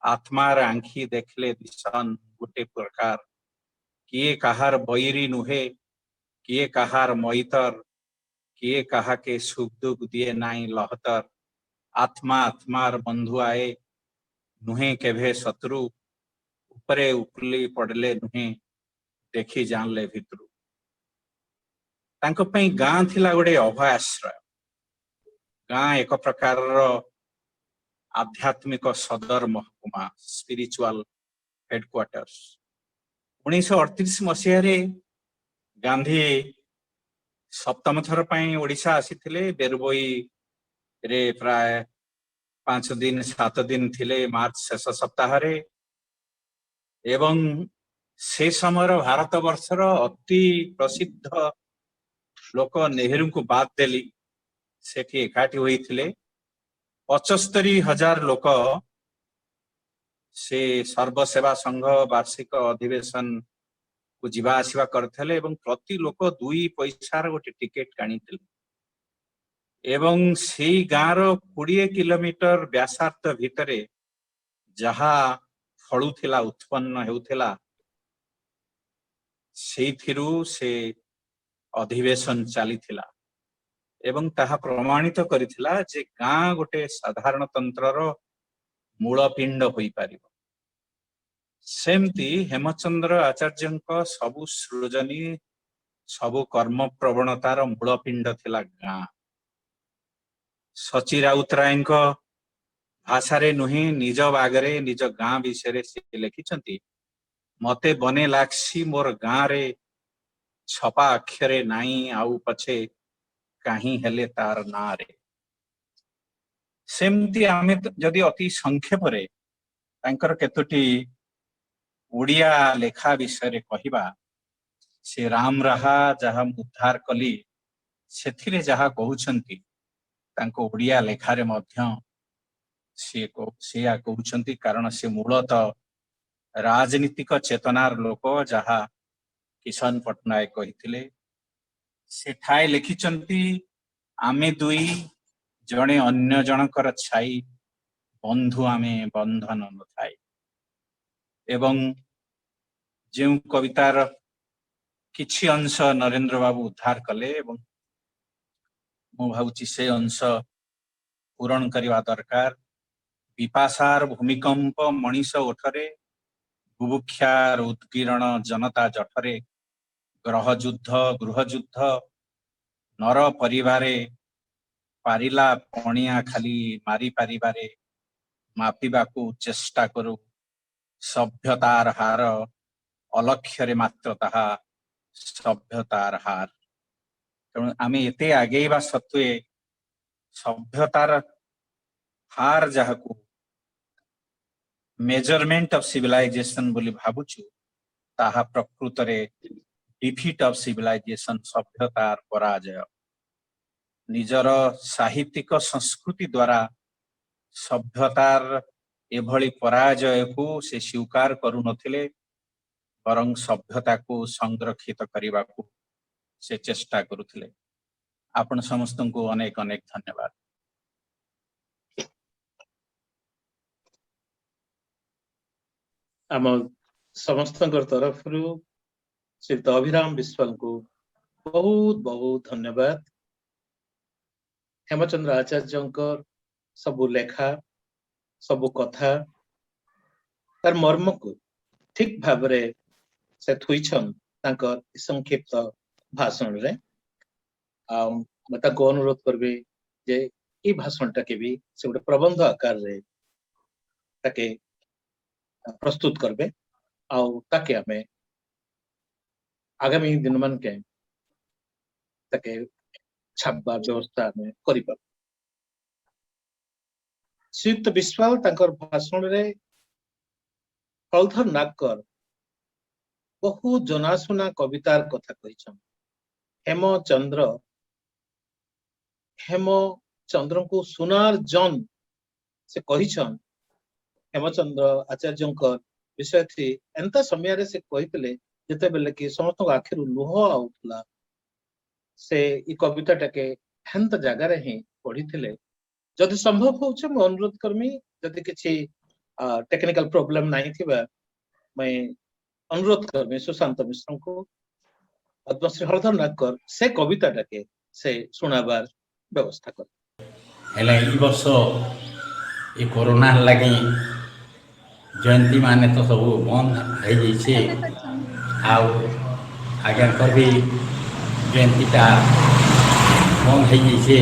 आत्मार आंखी देखले दिशन गोटे प्रकार किए कहार बैरी नुहे किए कहार मैतर किए कहा के सुख दुख दिए नाई लहतर आत्मा आत्मार बंधु आए नुहे केभे शत्रु उपरे उपली पड़ले नुहे देखी जानले भितरु तांको पई गां थिला गोटे अभय आश्रय गां एक प्रकार आध्यात्मिक सदर महकुमा स्पिरिचुअल हेडक्वार्टर्स 1938 मसीह रे गांधी सप्तम थर पई ओडिशा आसीथिले बेरबोई रे प्राय 5 दिन 7 दिन थिले मार्च शेष सप्ताह रे एवं से समय भारत वर्षर अति प्रसिद्ध लोक नेहरू को बाद देली सेठी एकाठी होइथिले 75,000 लोक से सर्वसेवा संघ वार्षिक अधिवेशन को जीवा आसीबा करथले एवं प्रति लोक 2 पैसार गोटे टिकेट कानिथिले एवं सेई गाँर 20 किलोमीटर व्यासार्थ भितरे जहा फलुथिला उत्पन्न हेउथिला सेइथिरु से अधिवेशन चलीथिला एवं ताहा प्रमाणित करिथिला जे गाँ गोटे साधारण तंत्रर मूलपिंड होई पारिबो सेमती हेमचंद्र आचार्यंक सबु सृजनी सबु कर्म प्रवणतार मूलपिंड थिला गाँ सची राउतराय भाषा रे नुहे निज बागरे निज गाँ विषय से लिखिछंती मते बने लाक्सी मोर गाँ रे छपा अक्षरे नाई आउ पछे कहीं हेले तार ना रे सेमती आमे जदि अति संक्षेप रे तांकर केतोटी ओडिया लेखा विषय कहिबा से राम राहा जहा उद्धार कली सेथिरे जहा कहउछंती तांको ओडिया लेखा रे मध्य से कहउछंती कारण से मूलतः राजनीतिक चेतनार लोक जहा किशन पटनायक कहिथिले से ठाए लिखिचंती आमे दुई जणे अन्य जनकर छाई बंधु आमे बंधन नथाई एवं जो कवितार किछि अंश नरेंद्र बाबू उद्धार कले एवं मु भावुची से अंश पूरण करवा दरकार विपासार भूमिकंप मनीष ओठरे बुभुक्षार उत्कीर्ण जनता जठरे गृह युद्ध नर परिवारे पारिला पणिया खाली मारी पारिबारे मापिबाकू चेष्टा करू सभ्यतार हार अलक्ष्य मात्र ताहा सभ्यतार हार तेणु आमे एते आगेवा सत्वे सभ्यतार हार जहाकू मेजरमेंट ऑफ सिविलाइजेशन बोली भाबुछु ताहा प्रकृत रे डिफिट ऑफ सिविलाइजेशन सभ्यतार पराजय निजर साहित्यिक संस्कृति द्वारा सभ्यतार एभली पराजय को से स्वीकार करू नथिले बरं सभ्यता को संरक्षित करने को से चेष्टा करुथिले आपण समस्त को अनेक अनेक धन्यवाद। आम समस्त तरफ श्रीयुक्त अभिराम विश्वाल को बहुत बहुत धन्यवाद। हेमचंद्र आचार्य सबु लेखा सबु कथा तार मर्म को ठीक भाव से थुईछन संक्षिप्त भाषण रे अनुरोध करबे जे ई भाषण टाके भी से गोटे प्रबंध आकार रे ताके प्रस्तुत करबे ताके हमें आगामी दिन मान के ताके छापा व्यवस्था में करिपा। श्रीयुक्त विश्वाल तांकर भाषण रे हलधर नागकर बहुत जनाशुना कवितार कथा कहिछन। हेमचंद्र को सुनार जन से कहिछन। हेमचंद्र आचार्य विषय थी एंता समय रे से कहितले जते बेले कि समस्त आखिरु लुह आउतला से ई कविता टाके हेंत जगह रे ही पढ़िथिले। जदि संभव होउछे म अनुरोध करमी जदि किछि टेक्निकल प्रॉब्लम नहीं थिबा मैं अनुरोध करमी सुशांत मिश्र को पद्मश्री हरधर नागकर से कविता टाके से सुनाबार व्यवस्था कर। हेले ई वर्ष ये कोरोना लगी जयंती माने तो सब बंद हो जाइए आज्ञा भी जयंतीटा बंद हो जाइए।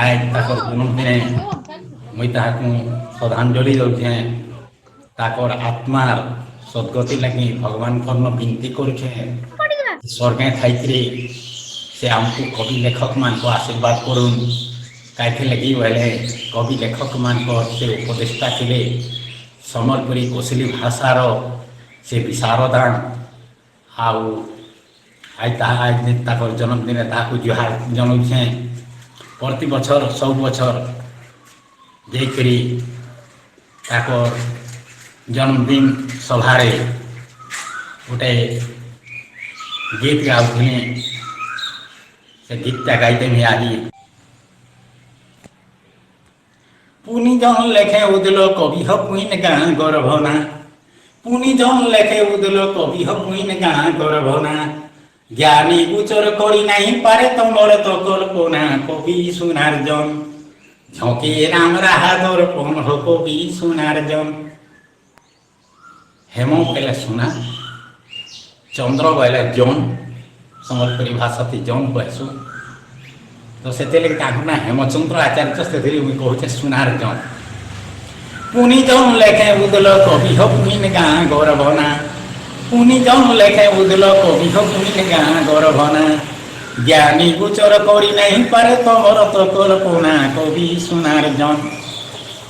आज तक जन्मदिन मुई ताकू श्रद्धांजलि दौचे ताकर आत्मार सदगति लगी भगवान को विनती करुचे स्वर्गे थी से आमको कवि लेखक मान को आशीर्वाद करूँ कहीं लगी बोले कवि लेखक मान को से उपदेष्टा थे सम्बलपुरी कोशली भाषार से विशारदान आज जन्मदिन जुहार जनाऊे प्रति बछर सब बछर जाकरी जन्मदिन सभारे गोटे गीत गाउले से गीतटा गाइते भी आज पुनी जन लेखे उदल कवि हुईन गाँ गौरभना पुनी जन लेखे उदल कवि हुईन गाँ गौरभना ज्ञानी गुचर करी नहीं पारे तमर तो कल्पना कवि सुनार्जन झोंके राम राहादर पन हो कवि सुनार्जन। हेम पहले सुना चंद्र बोले जन सम्बलपुरी भाषा थी जन कहसु तो से ना हेमचंद्र आचार्य से कहूचे सुनार जन पुनी जन लेखे उदल कवि हुईन गाँ गौरभना पुनी जन लेखे उदल कवि हुईन गाँ गौरभना ज्ञानी गुचर करी नहीं पारे तमर तो कल्पना कवि सुनार जन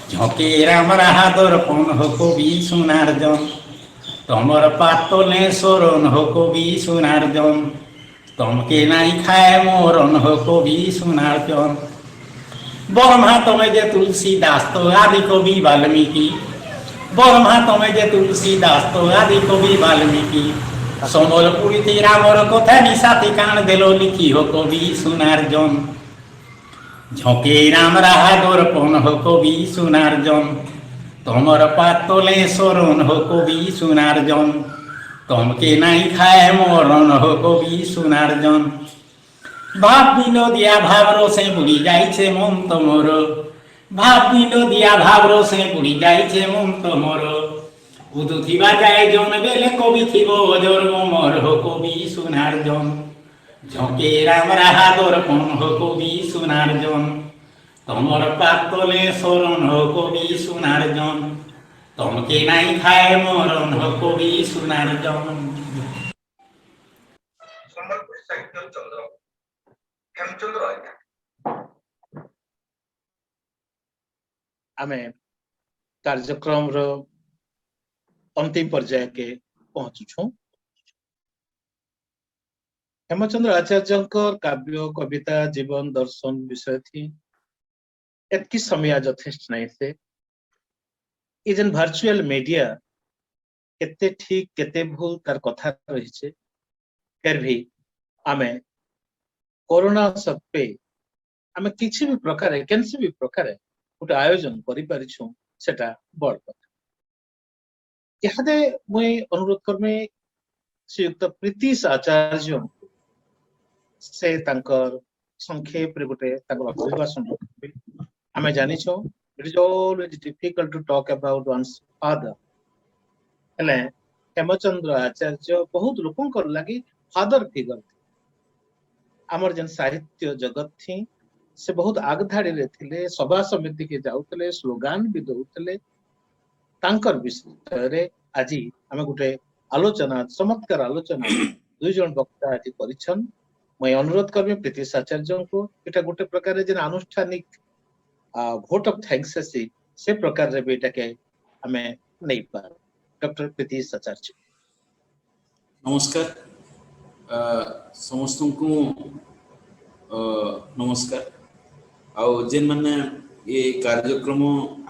झोंके राम राहादर पन हो कवि सुनार जन तमर पातले शरण हो कवि सुनार जन तमके नहीं खाए मोरन हो कवि सुनार जन। ब्रह्मा तमे जे तुलसीदास तो आदि कवि वाल्मीकि ब्रह्मा तमे जे तुलसीदास तो आदि कवि वाल्मीकि सम्बलपुरी थी रामर कथा निशाती कान देलो लिखी हो कवि सुनार जन झोंके राम राहादर पन हो कवि सुनार जन तमर पातले शरण हो कवि सुनार जन तमके नहीं खाए मोरन हो कवि सुनार जन। भाव विनोदिया भावरो से बुड़ी जाइछे मन तमर भाव विनोदिया भावरो से बुड़ी जाइछे मन तमर उदुथिबा जाए जन बेले कवि थिबो अजर अमर हो कवि सुनार जन झोंके राम राहादर पन हो कवि सुनार जन तमर पातले शरण हो कवि सुनार जन तमके नहीं खाए मरन हो कवि सुनार जन। आमे कार्यक्रम रो अंतिम पर्याय के पहुंचुछू। हेमचंद्र आचार्य काव्य कविता जीवन दर्शन विषय थी एतकी समय यथेष्ट नहीं थे। इजन वर्चुअल मीडिया केते ठीक केते भूल तार कथा रही छे फिर भी आमे कोरोना सत्वे आमे किसी भी प्रकार केनसी भी प्रकार गोटे आयोजन करि परिछु सेटा बड़ कथा। इहादे मुई अनुरोध करमे श्रीयुक्त प्रीतिश आचार्य से तांकर संक्षेप रे गोटे तांकर अभिभाषण रखबे। हमें जानि छो it is always difficult to talk about one's father हेले हेमचंद्र आचार्य बहुत लोकंकर लागि फादर फिगर हमर जन साहित्य जगत थी से बहुत आगधाड़ी रे थिले, सभा समिति के जाउतले, स्लोगान भी दउतले। तांकर विषय रे आज हमें गोटे आलोचना चमत्कार आलोचना दुई जन वक्ता आज परिछन। मैं अनुरोध करबे प्रीतिश आचार्य को एटा गोटे प्रकार जे अनुष्ठानिक भोट ऑफ थैंक्स से प्रकार रे बेटा के हमें नहीं पार। डॉक्टर प्रीतिश आचार्य नमस्कार समस्त को नमस्कार आउ जेन माने ये कार्यक्रम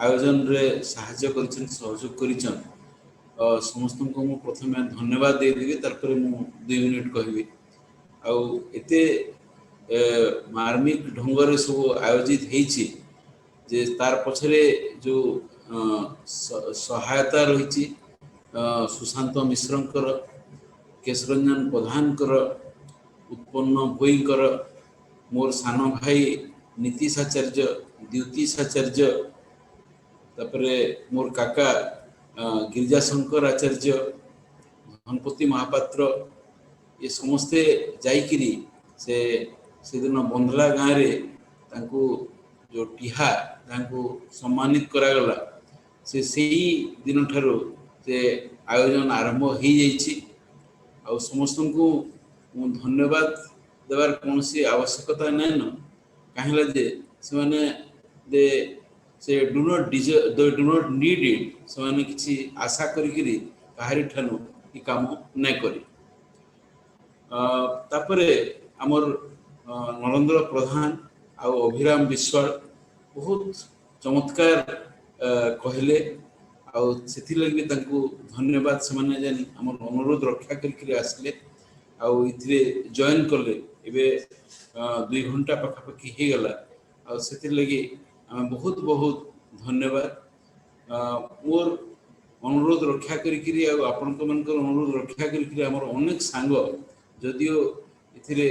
आयोजन रे सहायता करिछन सहयोग करिछन समस्त को मु प्रथमे धन्यवाद दे देबी तारपर मु 2 मिनिट कहबी आउ एते मार्मिक ढंग रे सब आयोजित हेछि जे तार पछरे जो सहायता रहिछि सुशांत मिश्रंकर केशरंजन प्रधानकर उत्पन्न भोईकर मोर सान भाई नीतीश आचार्य द्युतीश आचार्य तापरे मोर काका गिरिजाशंकर आचार्य धनपति महापात्र ये समस्ते जाइकिरी से दिन बंधला गाँव रे तांको जो टिहा तांको सम्मानित करागला से दिन ठारो से आयोजन आरंभ हो जाइछि आ समस्त को धन्यवाद देवार कौन सी आवश्यकता नहीं न कहीं जे से माने दे से डू नॉट नीड इट से माने किछि आशा करी काहरी ठानु ई काम नहीं करी तापरे हमर नरेंद्र प्रधान आ अभिराम विश्वाल बहुत चमत्कार कहले से लगी धन्यवाद से माने जेन हमर अनुरोध रक्षा करके आसले आउ इथिरे जॉइन करले एबे 2 घंटा पाखापाखि हो गला से लगी बहुत बहुत धन्यवाद मोर अनुरोध रक्षा करके आपण अनुरोध रक्षा करके हमर अनेक सांग जदियो इथिरे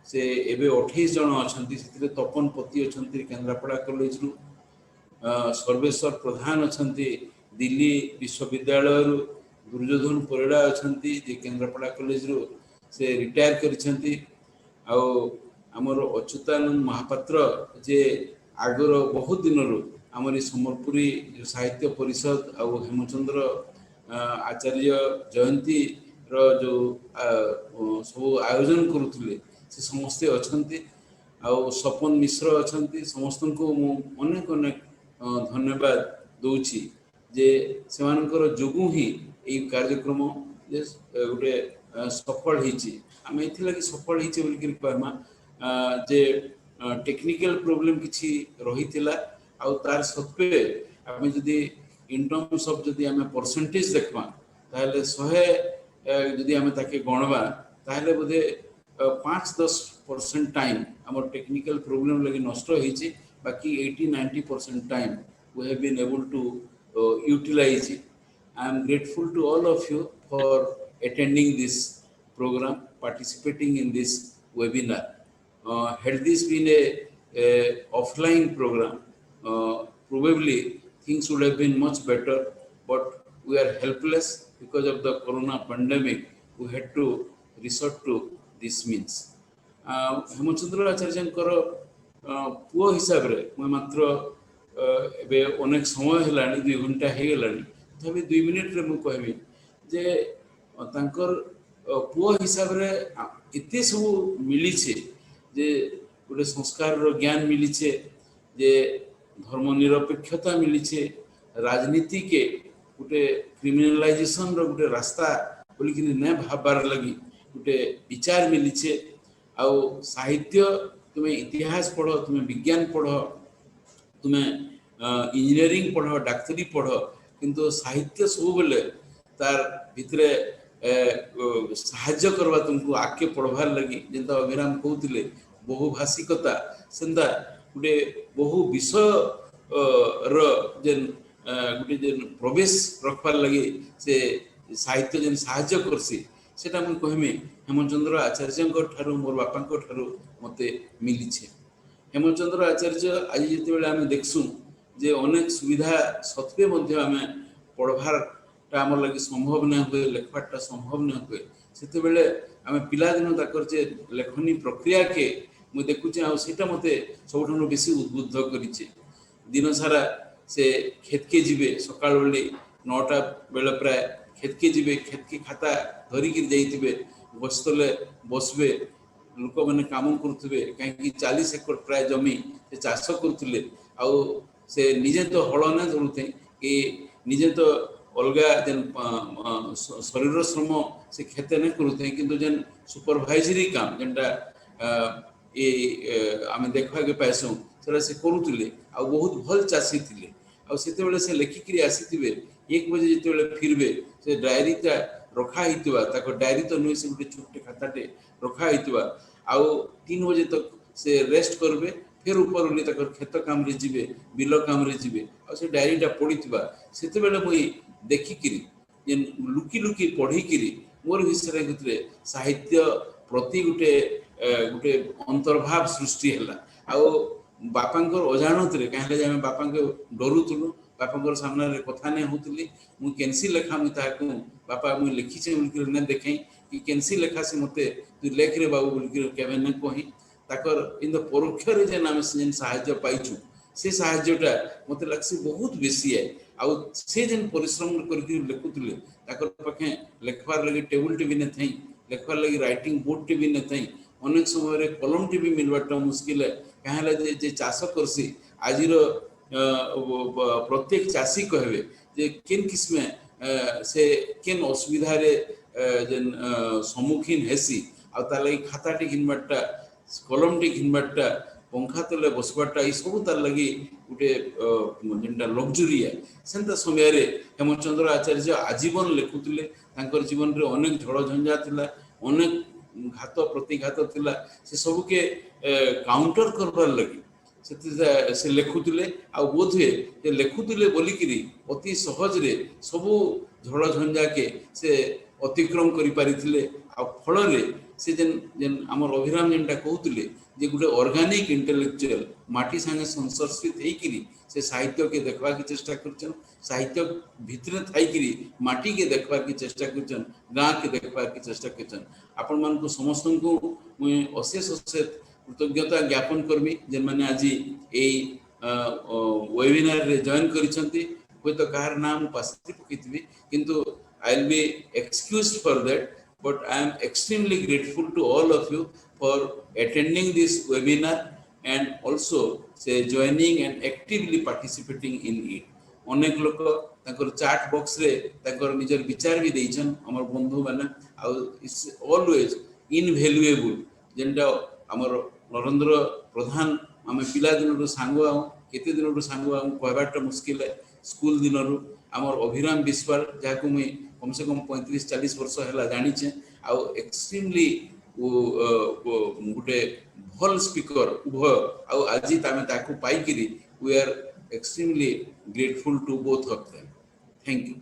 से एबे 28 जन अछंती से तपन पति अछंती केंद्रापड़ा कॉलेज रु सर्वेश्वर प्रधान अछंती दिल्ली विश्वविद्यालय दुर्योधन परिड़ा अछंती जे केंद्रापड़ा कॉलेज रु से रिटायर करिसंती आमर अच्युतानंद महापात्र जे आगर बहुत दिन रु आमर सम्बलपुरी जो साहित्य परिषद आ हेमचंद्र आचार्य जयंती रो जो सब आयोजन करुले से समस्ते अछंती सपन मिश्र अछंती समस्त को मु अनेक अनेक धन्यवाद दूची जे सेमानकर जोगु ही ए कार्यक्रम जे गोटे सफल होइछि आम एथि सफल होइछि बोल कि कहमा जे टेक्निकल प्रॉब्लम किछि रहितिला आ तार सत्वे आम जदि इन टर्म्स ऑफ जदि आम परसेंटेज देखबा ताले 100 जदि आम ताके गणबा ताले बोधे 5-10% टाइम आम टेक्निकल प्रॉब्लम लगी नष्ट होइछि बाकी 80-90% time we have been able to utilize it. I am grateful to all of you for attending this program, participating in this webinar. Had this been a offline program, probably things would have been much better, but we are helpless because of the corona pandemic. We had to resort to this means. Hemchandra आचार्यंकर पुओ हिसाब रे मैं मात्र एबे अनेक समय हेलानी 2 घंटा हे गेलानी तबे 2 मिनिट रे मु कहबी जे तांकर पुओ हिसाब रे एते सब मिली छे जे गोटे संस्कार रो ज्ञान मिली छे जे धर्मनिरपेक्षता मिली छे राजनीति के गोटे क्रिमिनलाइजेशन रो गोटे रास्ता बोली कि न भाबार लगी गोटे विचार मिली छे आ साहित्य तुम्हें इतिहास पढ़ो तुम्हें विज्ञान पढ़ो तुम्हें इंजीनियरिंग पढ़ो डाक्तरी पढ़ो किंतु साहित्य सब बेले तार भितरे साहाय्य करवा तुमको आके पढ़वार लगी जेंता अभिराम कहते बहुभाषिकता सेंता गोटे बहु विषय जेन गोटे जेन प्रवेश रखबार लगे से साहित्य जेन साहाय्य करसी सेटा मुझे कहमी हेमचंद्र आचार्य ठारू मोर बापा ठारू मते मिली हेमचंद्र आचार्य आज जिते आम देखसु जे अनेक सुविधा सत्वे आम पढ़वारटा आम लगे संभव न हुए लेखवारटा संभव न हुए से आम पिलादिन तक जे लेखनी प्रक्रिया के मुझे देखुचे आटा मत सब बेसी उद्बुद्ध कर दिन सारा से खेत के जीवे सका बेले 9टा बेले प्राय खेत के जीवे खेत के खाता धरिक जाइए बसतले बसबे लोक मैंने काम करुवे कहीं 40 एकड़ प्राय जमी से चाष करुले से निजे तो हल ना धरुते कि निजे तो अलग जेन शरीर श्रम से खेते नहीं करुते किंतु जेन सुपरभाइजरी काम जेनटा आम देखा के पाइसु से करुले आ बहुत भल चाषी थे आते से लेखिकी आसी 1 बजे जिते फिरबे से डायरीटा रखाई डायरी तो नुहे से गोटे छोटे खाताटे रखाई आउ 3 बजे तक से रेस्ट करबे फिर ऊपर उली खेत काम रे जीवे बिल काम रे जीवे आ से डायरीटा पड़ीथिबा सेते बेले मुई देखिकिरी जे लुकी लुकी पढ़ीकिरी मोर विषय भितरे साहित्य प्रति गोटे गोटे अंतर्भाव सृष्टि हैला आउ बापांकर अजाणत रे कहीं आम बापा के डरुलु बापा सामने कथा नहीं होती मुझे केनसी लेखा मुझे ताकू बापा मुझे लिखीचे बोलिक नहीं देखें कि केनसी लेखा से मत तु लेख रे बाबू बोलिक केवे नहीं कही ताकर इन परोक्ष जेन आम जेन साहाय्य पाइचु से साहाय्यटा मत लगसी बहुत बेसी है आउ से जेन परिश्रम करके लिखुले पाखे लेखबार लगे टेबुल टे भी नहीं थी लेखबार लगे राइटिंग बोर्ड टे भी नहीं थी अनेक समय कलम टे भी मिलवाटा मुस्किल है कहीं जे चाष करसी आज प्रत्येक चाषी कहबे जे केन किस्मे से केन असुविधा रे जेन सम्मुखीन हेसी आ तार लगी खाताटे घिनबाटा कलमटे घिनबाटा पंखा तले बसबाटा ये सब तार लगी गोटे जेनटा लग्जरी है सेंता समय रे हेमचंद्र आचार्य आजीवन लिखुले तांकर जीवन रे अनेक झड़ झंझा थिला अनेक घात प्रतिघात थिला से सब के काउंटर करबार लगी से लिखुले आ बोध हुए जे लिखुले बोलिकी अति सहज रे सबू झड़ झंझा के से अतिक्रम करि पारिथिले आ फल रे से जेन जेन हमर अभिराम जेनटा कहउतले जे गुटे ऑर्गेनिक इंटेलेक्चुअल माटी संगे संसर्शित हेकिरी से साहित्य के देखबा की चेष्टा करछन साहित्य भितरे थाइकिरी माटी के देखबा की चेष्टा करछन गाँ के देखबा की चेष्टा करछन आपण मान को समस्त को मुझे अशेष अशेष कृतज्ञता ज्ञापन करमी जेन माने आज ए वेबिनार रे जॉइन करिसंती कोई तो कार नाम पासी पकितबी किंतु I will be excused for that but I am extremely grateful to all of you for attending this webinar and also say joining and actively participating in it. अनेक लोक ताकर chat box रे ताकर निजर विचार भी देइछन हमर बंधु माने आ इट्स ऑलवेज इनवैल्यूएबल जेंटा हमर नरेंद्र प्रधान आमे पिला दिनरो सांगो आ केते दिनरो सांगो आ कहबाटा मुश्किल है स्कूल दिनरो हमर अभिराम विश्वाल जाको मैं कम से कम 35-40 वर्ष है जानी आ एक्सट्रीमली गोटे भल स्पीकर उभय आज पाई we are extremely grateful to both of them thank you.